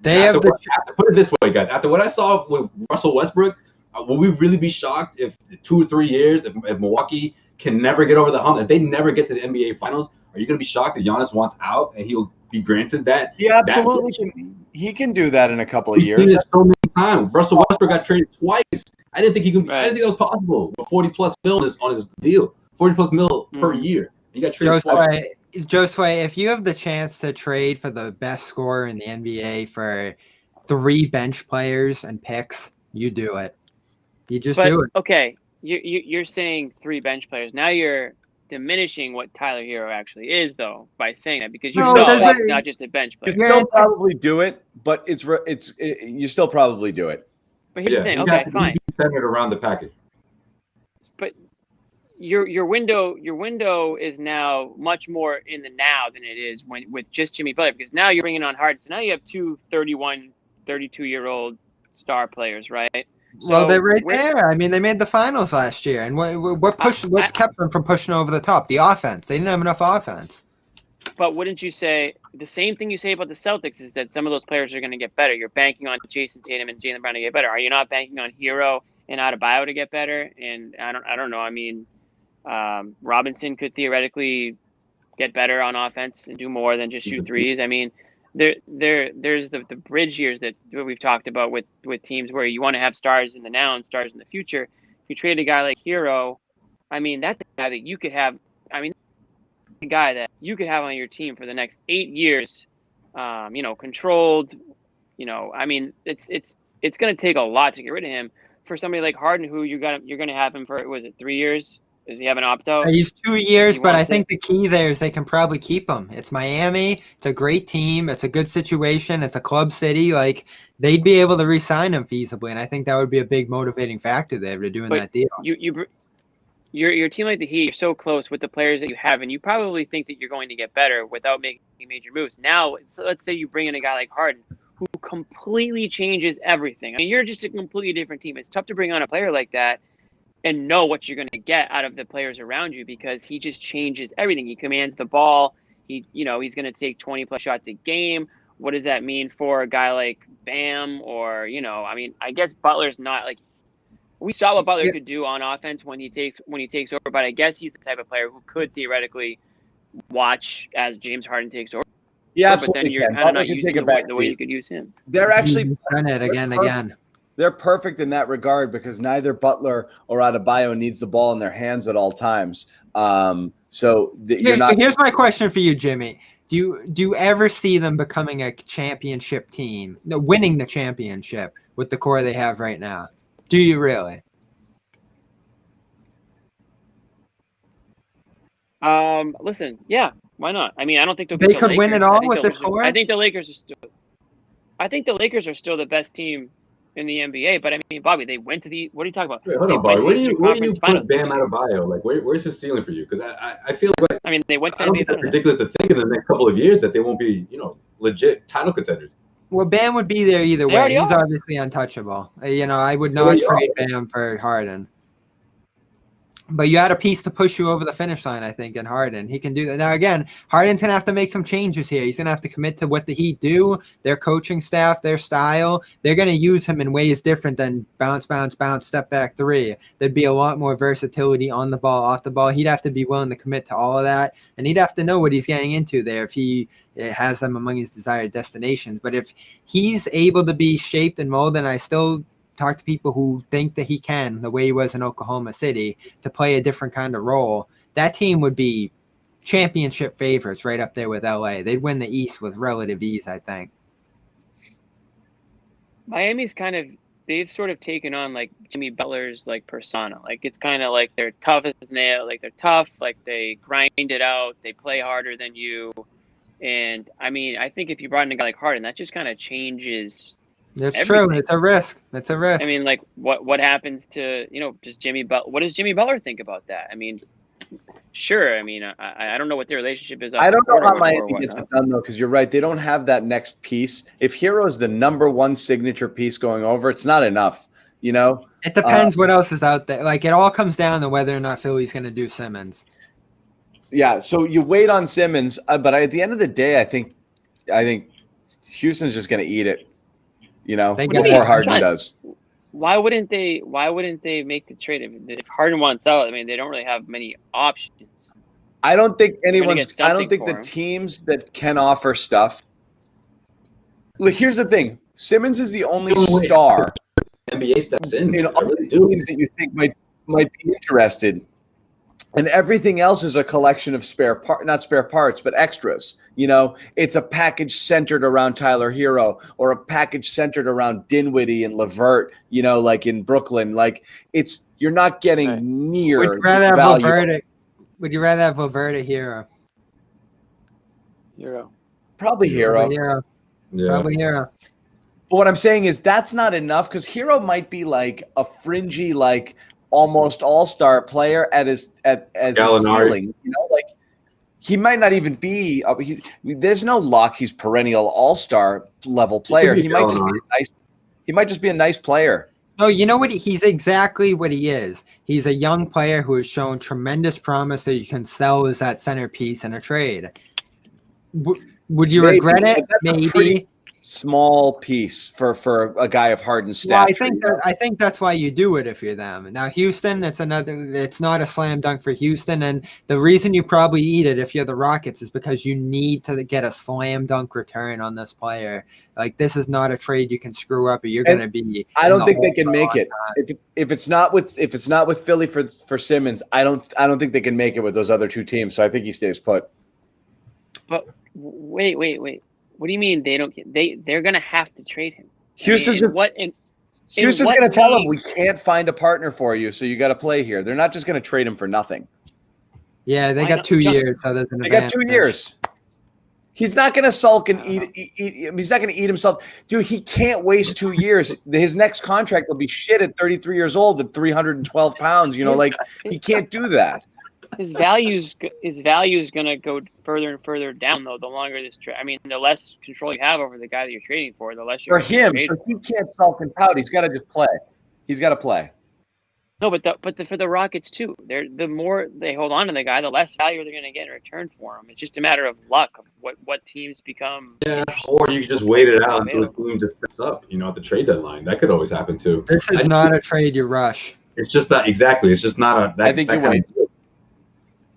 put it this way, guys. After what I saw with Russell Westbrook, will we really be shocked if 2 or 3 years, if Milwaukee can never get over the hump, if they never get to the NBA Finals, are you going to be shocked that Giannis wants out and he'll be granted that? He absolutely can. He can do that in a couple of years. We've seen it so many times. Russell Westbrook got traded twice. I didn't think he could. I didn't think that was possible. With 40+ mil on his deal, 40+ mil per year. He got traded twice. Josue, if you have the chance to trade for the best scorer in the NBA for 3 bench players and picks, you do it. You just do it. Okay, you're saying 3 bench players. Now you're diminishing what Tyler Hero actually is, though, by saying that, because you that's not just a bench player. You still probably do it, but you still probably do it. But here's the thing. Okay, fine. Centered around the package. But your window is now much more in the now than it is with just Jimmy Butler, because now you're bringing on Harden. So now you have 2 31, 32-year-old star players, right? Well, they're right there. I mean, they made the finals last year, and what kept them from pushing over the top? The offense. They didn't have enough offense. But wouldn't you say the same thing you say about the Celtics is that some of those players are going to get better? You're banking on Jason Tatum and Jaylen Brown to get better. Are you not banking on Hero and Adebayo to get better? And I don't know. I mean, Robinson could theoretically get better on offense and do more than just shoot threes. I mean, there's the bridge years that we've talked about with teams where you want to have stars in the now and stars in the future. If you trade a guy like Hero, I mean, that's a guy that you could have. I mean, a guy that you could have on your team for the next 8 years. Controlled. I mean, it's going to take a lot to get rid of him. For somebody like Harden, who you're going to have him for, was it 3 years? Does he have an opt-out? He's 2 years, but I think the key there is they can probably keep him. It's Miami. It's a great team. It's a good situation. It's a club city. Like, they'd be able to re-sign him feasibly, and I think that would be a big motivating factor there to doing that deal. Your team like the Heat, you're so close with the players that you have, and you probably think that you're going to get better without making major moves. Now, so let's say you bring in a guy like Harden, who completely changes everything. I mean, you're just a completely different team. It's tough to bring on a player like that and know what you're going to get out of the players around you, because he just changes everything. He commands the ball. He's going to take 20+ shots a game. What does that mean for a guy like Bam? Or, I mean, I guess Butler's not like, we saw what Butler could do on offense when he takes over, but I guess he's the type of player who could theoretically watch as James Harden takes over. Yeah, absolutely. But then you're kind of not using the way you could use him. They're actually done it again. They're perfect in that regard, because neither Butler or Adebayo needs the ball in their hands at all times. Here's my question for you, Jimmy. Do you ever see them becoming a championship team, winning the championship with the core they have right now? Do you really? Listen, yeah, why not? I mean, I don't think they could win it all with this core. I think the Lakers are still the best team in the NBA, but I mean, Bobby, they went to the. What are you talking about? Wait, hold on, Bobby. Where do you put Bam Adebayo? Like, where's his ceiling for you? Because I feel like, I mean, they went to the NBA. It's ridiculous to think in the next couple of years that they won't be, legit title contenders. Well, Bam would be there either way. He's obviously untouchable. I would not trade Bam for Harden. But you had a piece to push you over the finish line, I think, in Harden. He can do that. Now, again, Harden's going to have to make some changes here. He's going to have to commit to what the Heat do, their coaching staff, their style. They're going to use him in ways different than bounce, step back three. There'd be a lot more versatility on the ball, off the ball. He'd have to be willing to commit to all of that, and he'd have to know what he's getting into there if he has them among his desired destinations. But if he's able to be shaped and molded, and I still talk to people who think that he can, the way he was in Oklahoma City, to play a different kind of role, that team would be championship favorites right up there with LA. They'd win the East with relative ease, I think. Miami's they've sort of taken on like Jimmy Butler's like persona. Like, it's kind of like they're tough as nail. Like, they're tough. Like, they grind it out. They play harder than you. And I mean, I think if you brought in a guy like Harden, that just kind of changes. That's everything. True. It's a risk. I mean, like, what happens to, does Jimmy Butler? What does Jimmy Butler think about that? I mean, Sure. I mean, I don't know what their relationship is. I don't know how Miami or gets it whatnot. done though, because you're right. They don't have that next piece. If Hero's the number one signature piece going over, it's not enough. You know, It depends what else is out there. Like, it all comes down to whether or not Philly's going to do Simmons. yeah. So you wait on Simmons, but at the end of the day, I think Houston's just going to eat it. You know, They got before it. Harden does. Why wouldn't they make the trade if Harden wants out? I mean, they don't really have many options. I don't think get I don't something think for the him. teams that can offer stuff. Look, here's the thing: Simmons is the only star NBA steps in. in I all really the do. teams that you think might be interested, and everything else is a collection of not spare parts, but extras. You know, it's a package centered around Tyler Hero or a package centered around Dinwiddie and LeVert. You know, like in Brooklyn, like you're not getting Right. near Would you rather have value. LeVert? Would you rather have LeVert or Hero? Hero. Probably Hero. Probably Hero. But what I'm saying is that's not enough because Hero might be like a fringy, like almost all-star player at his ceiling. You know, like he might not even be. There's no lock. He's perennial all-star level player. He might just be a nice player. No, you know what? He's exactly what he is. He's a young player who has shown tremendous promise that you can sell as that centerpiece in a trade. Would you regret it? Maybe. Small piece for a guy of Harden's stature. Well, I think that's why you do it if you're them. Now Houston, it's not a slam dunk for Houston, and the reason you probably eat it if you're the Rockets is because you need to get a slam dunk return on this player. Like, this is not a trade you can screw up, or you're going to be. I don't think they can make it. If it's not with Philly for Simmons, I don't think they can make it with those other two teams. So I think he stays put. But wait. What do you mean they don't? They're gonna have to trade him. Houston's Houston's going to tell him we can't find a partner for you, so you got to play here. They're not just going to trade him for nothing. Yeah, they got 2 years, so there's an advantage. Got 2 years. He's not going to sulk and eat. He's not going to eat himself, dude. He can't waste 2 years. His next contract will be shit at 33 years old at 312 pounds. You know, like he can't do that. His value is going to go further and further down, though. The longer this trade, I mean, the less control you have over the guy that you're trading for, the less you're for him. So he can't sulk and pout. He's got to just play. He's got to play. No, but for the Rockets too, the more they hold on to the guy, the less value they're going to get in return for him. It's just a matter of luck of what teams become. Yeah, or you can just wait it out until the team just steps up. You know, at the trade deadline, that could always happen too. This is not a trade you rush. It's just that exactly. It's just not a. That, I think that you're right.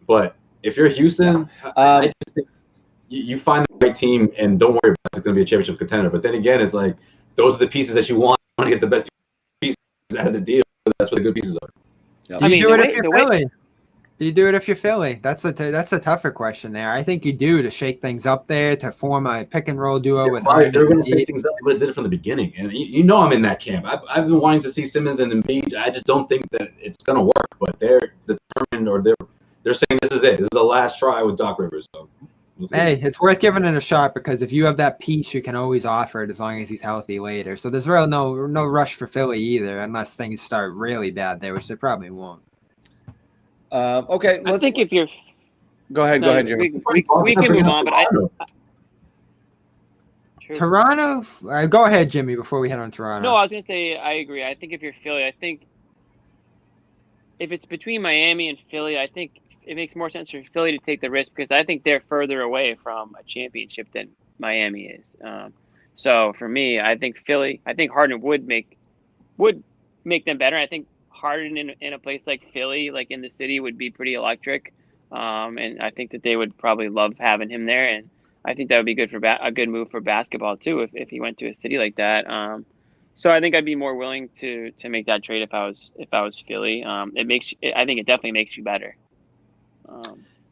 But if you're Houston, I just think you find the right team and don't worry about if it's going to be a championship contender. But then again, it's like those are the pieces that you want. You want to get the best pieces out of the deal. That's what the good pieces are. Yep. Do you do it if you're Philly? Do you do it if you're Philly? That's a tougher question there. I think you do to shake things up there, to form a pick and roll duo with Harden. They're going to shake things up, but it did it from the beginning. And you know I'm in that camp. I've been wanting to see Simmons and Embiid. I just don't think that it's going to work. But they're determined, or they're saying this is it. This is the last try with Doc Rivers. So we'll see. Hey, it's worth giving it a shot because if you have that piece, you can always offer it as long as he's healthy later. So there's really no rush for Philly either, unless things start really bad there, which they probably won't. Okay, I think if you're go ahead, Jimmy. We can move on, but Toronto. Go ahead, Jimmy. Before we head on Toronto. No, I was gonna say I agree. I think if you're Philly, I think if it's between Miami and Philly, I think it makes more sense for Philly to take the risk because I think they're further away from a championship than Miami is. So for me, I think Harden would make them better. I think Harden in a place like Philly, like in the city, would be pretty electric. And I think that they would probably love having him there. And I think that would be good for a good move for basketball too, if he went to a city like that. So I think I'd be more willing to make that trade if I was Philly. I think it definitely makes you better.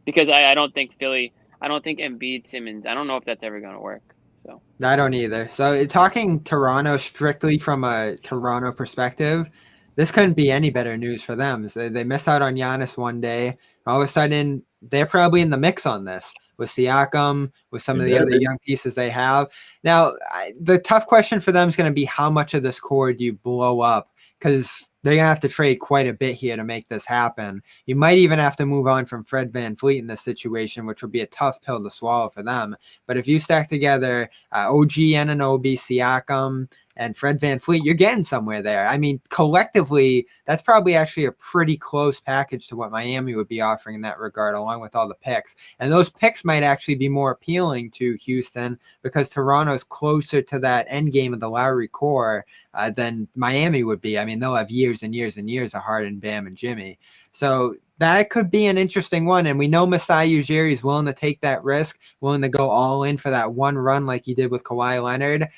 Because I don't think Embiid, Simmons, I don't know if that's ever going to work. So I don't either. So talking Toronto strictly from a Toronto perspective, this couldn't be any better news for them. So they miss out on Giannis one day. All of a sudden, they're probably in the mix on this with Siakam, with some of the other young pieces they have. Now, the tough question for them is going to be how much of this core do you blow up? Because they're going to have to trade quite a bit here to make this happen. You might even have to move on from Fred VanVleet in this situation, which would be a tough pill to swallow for them. But if you stack together OG Anunoby, Siakam, and Fred VanVleet, you're getting somewhere there. I mean, collectively, that's probably actually a pretty close package to what Miami would be offering in that regard, along with all the picks. And those picks might actually be more appealing to Houston because Toronto's closer to that end game of the Lowry core than Miami would be. I mean, they'll have years and years and years of Harden, Bam, and Jimmy. So that could be an interesting one. And we know Masai Ujiri is willing to take that risk, willing to go all in for that one run like he did with Kawhi Leonard.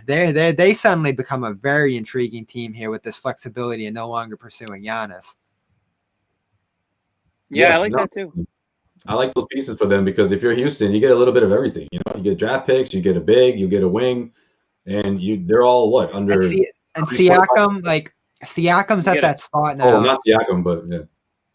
They suddenly become a very intriguing team here with this flexibility and no longer pursuing Giannis. Yeah, I like that too. I like those pieces for them because if you're Houston, you get a little bit of everything. You know, you get draft picks, you get a big, you get a wing, and they're all what under. And Siakam, like Siakam's at that spot now. Oh, not Siakam, but yeah.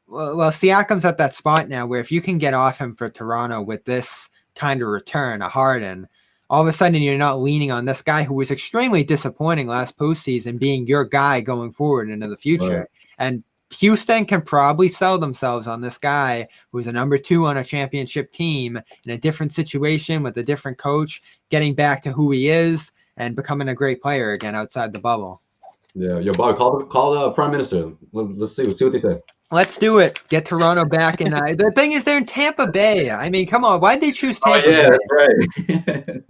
Well, Siakam's at that spot now where if you can get off him for Toronto with this kind of return, a Harden, all of a sudden you're not leaning on this guy who was extremely disappointing last postseason being your guy going forward into the future. Right. And Houston can probably sell themselves on this guy who's a number 2 on a championship team in a different situation with a different coach, getting back to who he is and becoming a great player again outside the bubble. Yeah, yo, Bob, call the prime minister. Let's see what they say. Let's do it. Get Toronto back. And the thing is, they're in Tampa Bay. I mean, come on. Why'd they choose Tampa Bay? That's right.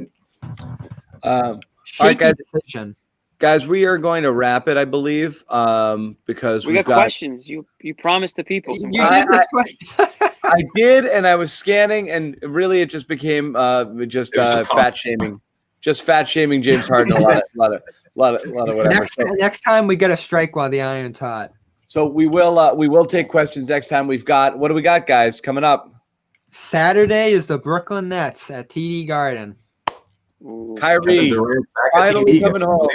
All right, guys. Decision. Guys, we are going to wrap it, I believe, because we got questions. You promised the people. You did this question. I did, and I was scanning, and really it just became just fat shaming. Just fat shaming James Harden a lot of whatever. Next time we get a strike while the iron's hot. So we will take questions next time. What do we got, guys, coming up? Saturday is the Brooklyn Nets at TD Garden. Ooh. Kyrie finally coming home.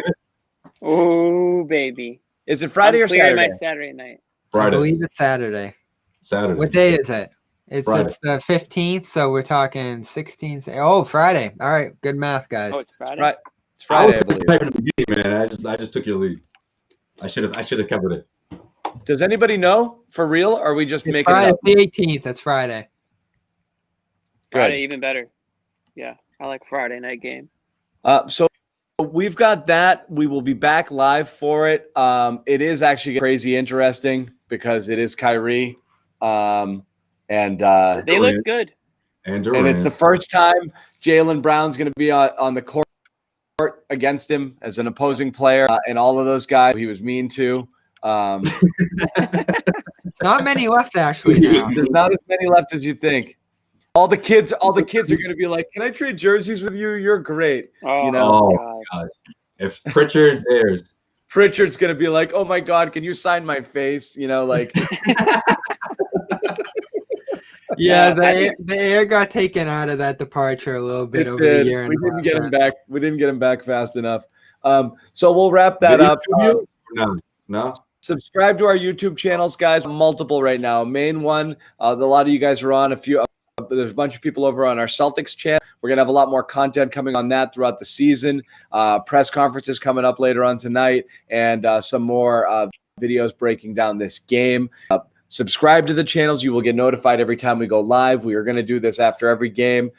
Oh, baby. Is it Friday or Saturday? My Saturday night. Friday. I believe it's Saturday. Saturday. What day is it? It's the 15th, so we're talking 16th. Oh, Friday. All right, good math, guys. Oh, it's Friday. It's Friday, I believe. Man, I just took your lead. I should have covered it. Does anybody know for real? Or are we just making Friday, it up? It's the 18th. That's Friday. Good. Friday, even better. Yeah, I like Friday night game. So we've got that. We will be back live for it. It is actually crazy interesting because it is Kyrie. And they looked good. And it's the first time Jaylen Brown's going to be on the court against him as an opposing player, and all of those guys he was mean to. It's not many left actually now. There's not as many left as you think. All the kids are going to be like, "Can I trade jerseys with you? You're great." Oh, you know. Oh God. If Pritchard dares, Pritchard's going to be like, "Oh my God, can you sign my face?" You know, like. Yeah, the air got taken out of that departure a little bit over the year. We didn't get him back. We didn't get him back fast enough. So we'll wrap that up. No. Subscribe to our YouTube channels, guys. Multiple right now. Main one. A lot of you guys are on. There's a bunch of people over on our Celtics channel. We're gonna have a lot more content coming on that throughout the season. Press conferences coming up later on tonight, and some more videos breaking down this game. Subscribe to the channels. You will get notified every time we go live. We are going to do this after every game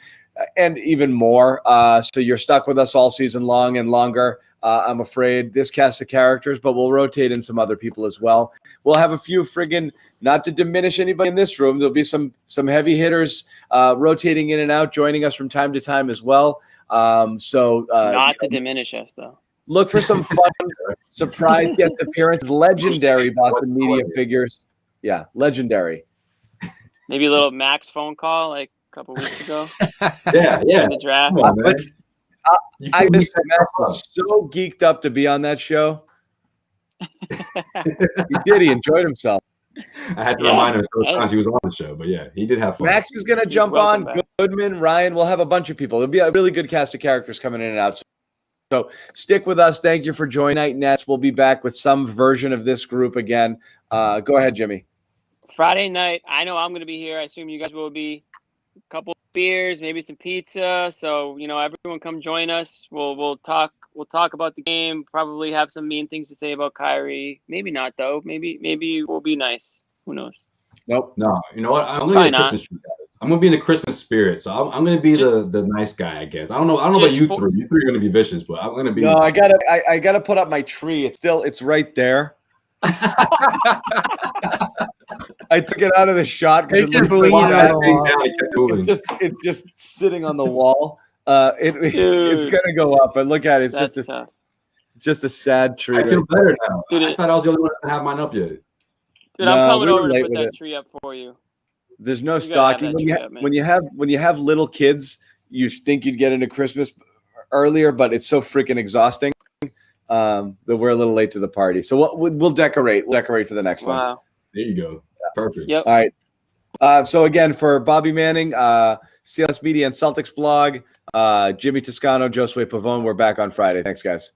and even more. So you're stuck with us all season long and longer. I'm afraid this cast of characters, but we'll rotate in some other people as well. We'll have a few not to diminish anybody in this room. There'll be some heavy hitters rotating in and out, joining us from time to time as well. Not to diminish us though. Look for some fun surprise guest appearances. Legendary Boston media figures. Yeah, legendary. Maybe a little Max phone call like a couple weeks ago. Yeah. In the draft. I just was so geeked up to be on that show. He did. He enjoyed himself. I had to remind him several times he was on the show, but yeah, he did have fun. Max is going to jump on. Back. Goodman, Ryan. We'll have a bunch of people. It'll be a really good cast of characters coming in and out. So stick with us. Thank you for joining Night Nets. We'll be back with some version of this group again. Go ahead, Jimmy. Friday night, I know I'm going to be here. I assume you guys will be. A couple of beers, maybe some pizza. So, everyone come join us. We'll talk We'll talk about the game. Probably have some mean things to say about Kyrie. Maybe not though. Maybe we'll be nice. Who knows? Nope. No, you know what? I'm gonna Probably be a Christmas tree, guys. I'm gonna be in the Christmas spirit, so I'm gonna be the nice guy, I guess. I don't know about Just you three. You three are gonna be vicious, but I'm gonna be. No, I gotta put up my tree. It's right there. I took it out of the shot because It's just looks leaning bad. on the wall. I kept moving. It's just sitting on the wall. It's Dude, gonna go up, but look at it. It's that's just tough. a sad tree. I feel Right? better now. Dude, I thought I was the only one that didn't have mine up yet. Dude, No, I'm coming we were over to late put with that it. tree up for you. There's no You gotta have stocking that when you tree up, man. when you have little kids. You think you'd get into Christmas earlier, but it's so freaking exhausting that we're a little late to the party. So we'll decorate. We'll decorate for the next one. Wow. There you go. Perfect. Yep. All right. So again, for Bobby Manning, CLS Media and Celtics blog, Jimmy Toscano, Josue Pavone, we're back on Friday. Thanks, guys.